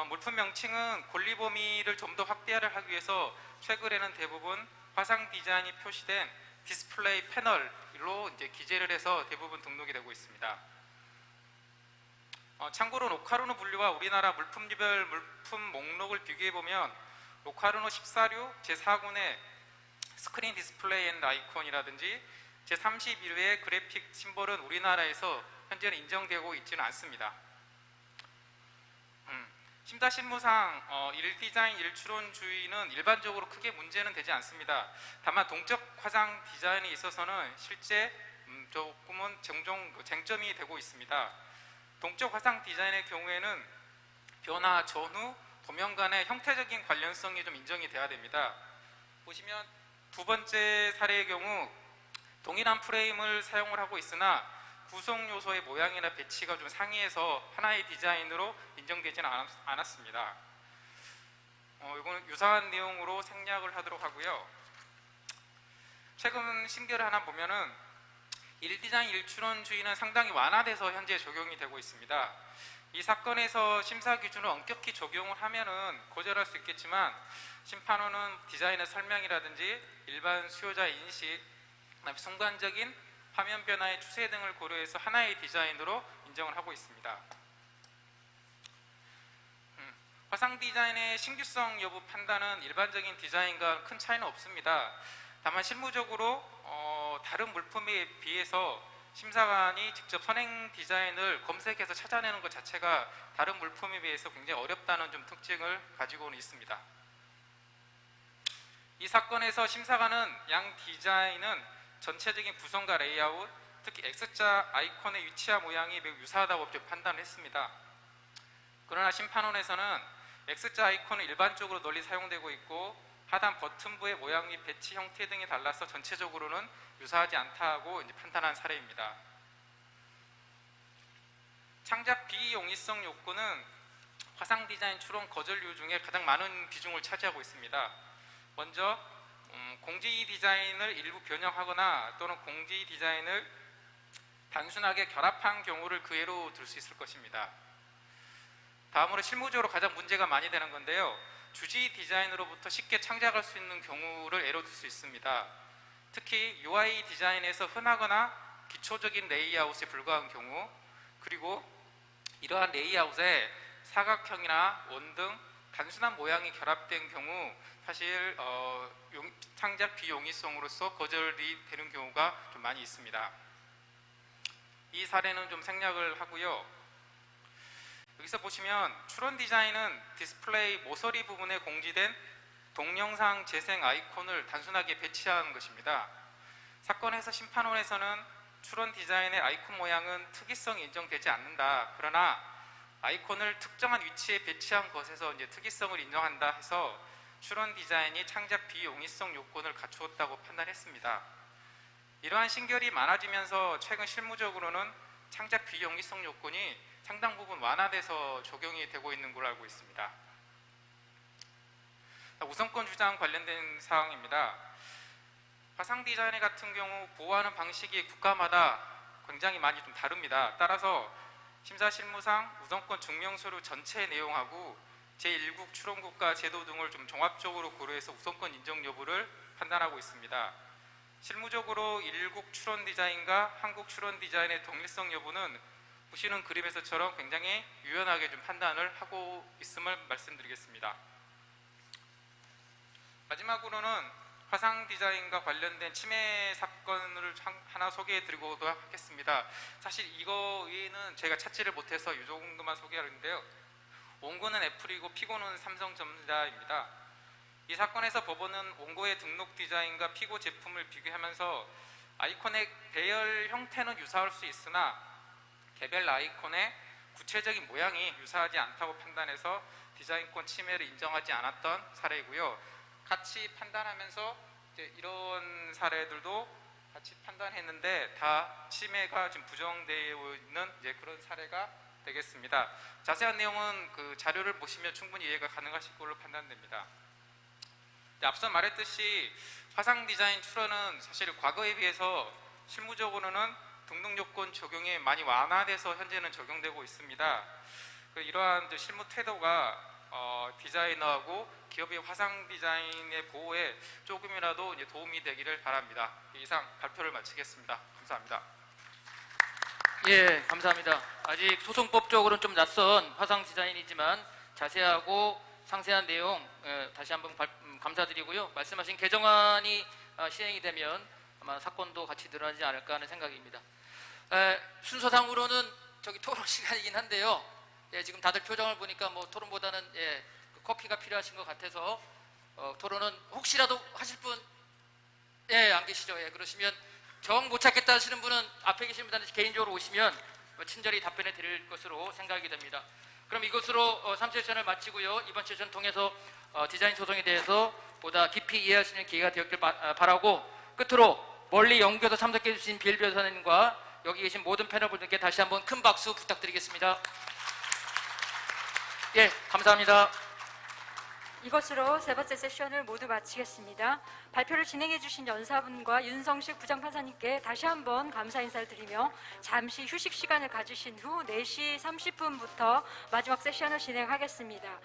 물품 명칭은 권리 범위를 좀 더 확대를 하기 위해서 최근에는 대부분 화상 디자인이 표시된 디스플레이 패널로 이제 기재를 해서 대부분 등록이 되고 있습니다. 참고로 로컬언어 분류와 우리나라 물품류별 물품 목록을 비교해 보면 로컬언어 14류 제4군의 스크린 디스플레이 앤 아이콘이라든지 제31회의 그래픽 심볼은 우리나라에서 현재는 인정되고 있지는 않습니다. 심사실무상 일디자인 일출원주의는 일반적으로 크게 문제는 되지 않습니다. 다만 동적 화상 디자인에 있어서는 실제 조금은 종종 쟁점이 되고 있습니다. 동적 화상 디자인의 경우에는 변화 전후 도면 간의 형태적인 관련성이 좀 인정이 돼야 됩니다. 보시면 두 번째 사례의 경우 동일한 프레임을 사용을 하고 있으나 구성 요소의 모양이나 배치가 좀 상이해서 하나의 디자인으로 인정되지는 않았습니다. 이거는 유사한 내용으로 생략을 하도록 하고요. 최근 신규를 하나 보면은 일디자인 일출원주의는 상당히 완화돼서 현재 적용이 되고 있습니다. 이 사건에서 심사 기준을 엄격히 적용을 하면은 거절할 수 있겠지만 심판원은 디자인의 설명이라든지 일반 수요자의 인식, 순간적인 화면 변화의 추세 등을 고려해서 하나의 디자인으로 인정을 하고 있습니다. 화상 디자인의 신규성 여부 판단은 일반적인 디자인과 큰 차이는 없습니다. 다만 실무적으로 다른 물품에 비해서 심사관이 직접 선행 디자인을 검색해서 찾아내는 것 자체가 다른 물품에 비해서 굉장히 어렵다는 좀 특징을 가지고는 있습니다. 이 사건에서 심사관은 양 디자인은 전체적인 구성과 레이아웃, 특히 X자 아이콘의 위치와 모양이 매우 유사하다고 판단을 했습니다. 그러나 심판원에서는 X자 아이콘은 일반적으로 널리 사용되고 있고 하단 버튼부의 모양 및 배치 형태 등이 달라서 전체적으로는 유사하지 않다고 판단한 사례입니다. 창작 비용이성 요건은 화상 디자인 출원 거절류 중에 가장 많은 비중을 차지하고 있습니다. 먼저 공지 디자인을 일부 변형하거나 또는 공지 디자인을 단순하게 결합한 경우를 그 예로 들 수 있을 것입니다. 다음으로 실무적으로 가장 문제가 많이 되는 건데요. 주지 디자인으로부터 쉽게 창작할 수 있는 경우를 예로 들 수 있습니다. 특히 UI 디자인에서 흔하거나 기초적인 레이아웃에 불과한 경우, 그리고 이러한 레이아웃에 사각형이나 원 등 단순한 모양이 결합된 경우 사실 창작 비용이성으로서 거절이 되는 경우가 좀 많이 있습니다. 이 사례는 좀 생략을 하고요. 여기서 보시면 출원 디자인은 디스플레이 모서리 부분에 공지된 동영상 재생 아이콘을 단순하게 배치한 것입니다. 사건에서 심판원에서는 출원 디자인의 아이콘 모양은 특이성이 인정되지 않는다. 그러나 아이콘을 특정한 위치에 배치한 것에서 특이성을 인정한다 해서 출원 디자인이 창작 비용이성 요건을 갖추었다고 판단했습니다. 이러한 신결이 많아지면서 최근 실무적으로는 창작 비용이성 요건이 상당 부분 완화돼서 적용이 되고 있는 걸로 알고 있습니다. 우선권 주장 관련된 사항입니다. 화상 디자인 같은 경우 보호하는 방식이 국가마다 굉장히 많이 좀 다릅니다. 따라서 심사 실무상 우선권 증명서류 전체 내용하고 제1국 출원국가 제도 등을 좀 종합적으로 고려해서 우선권 인정 여부를 판단하고 있습니다. 실무적으로 1국 출원 디자인과 한국 출원 디자인의 동일성 여부는 보시는 그림에서처럼 굉장히 유연하게 좀 판단을 하고 있음을 말씀드리겠습니다. 마지막으로는 화상 디자인과 관련된 침해 사건을 하나 소개해 드리고도 하겠습니다. 사실 이거 외에는 제가 찾지를 못해서 이 정도만 소개하는데요. 원고는 애플이고 피고는 삼성 전자입니다. 이 사건에서 법원은 원고의 등록 디자인과 피고 제품을 비교하면서 아이콘의 배열 형태는 유사할 수 있으나 개별 아이콘의 구체적인 모양이 유사하지 않다고 판단해서 디자인권 침해를 인정하지 않았던 사례이고요. 같이 판단하면서 이제 이런 사례들도 같이 판단했는데 다 침해가 지금 부정되어 있는 이제 그런 사례가 되겠습니다. 자세한 내용은 그 자료를 보시면 충분히 이해가 가능하실 걸로 판단됩니다. 앞서 말했듯이 화상 디자인 출원은 사실 과거에 비해서 실무적으로는 등록 요건 적용이 많이 완화돼서 현재는 적용되고 있습니다. 이러한 실무 태도가 디자이너하고 기업의 화상 디자인의 보호에 조금이라도 이제 도움이 되기를 바랍니다. 이상 발표를 마치겠습니다. 감사합니다. 예, 감사합니다. 아직 소송법적으로는 좀 낯선 화상 디자인이지만 자세하고 상세한 내용 다시 한번 감사드리고요. 말씀하신 개정안이 시행이 되면 아마 사건도 같이 늘어나지 않을까 하는 생각입니다. 순서상으로는 토론 시간이긴 한데요. 예, 지금 다들 표정을 보니까 뭐 토론보다는 그 커피가 필요하신 것 같아서 토론은 혹시라도 하실 분 안 계시죠? 예, 그러시면 정 못 찾겠다 하시는 분은 앞에 계신 분한테 개인적으로 오시면 친절히 답변해 드릴 것으로 생각이 됩니다. 그럼 이것으로 3세션을 마치고요. 이번 세션 통해서 디자인 소송에 대해서 보다 깊이 이해할 수 있는 기회가 되었길 바라고 끝으로 멀리 연구에서 참석해 주신 빌 변호사님과 여기 계신 모든 패널분들께 다시 한번 큰 박수 부탁드리겠습니다. 예, 감사합니다. 이것으로 세 번째 세션을 모두 마치겠습니다. 발표를 진행해 주신 연사분과 윤성식 부장판사님께 다시 한번 감사 인사를 드리며 잠시 휴식 시간을 가지신 후 4시 30분부터 마지막 세션을 진행하겠습니다.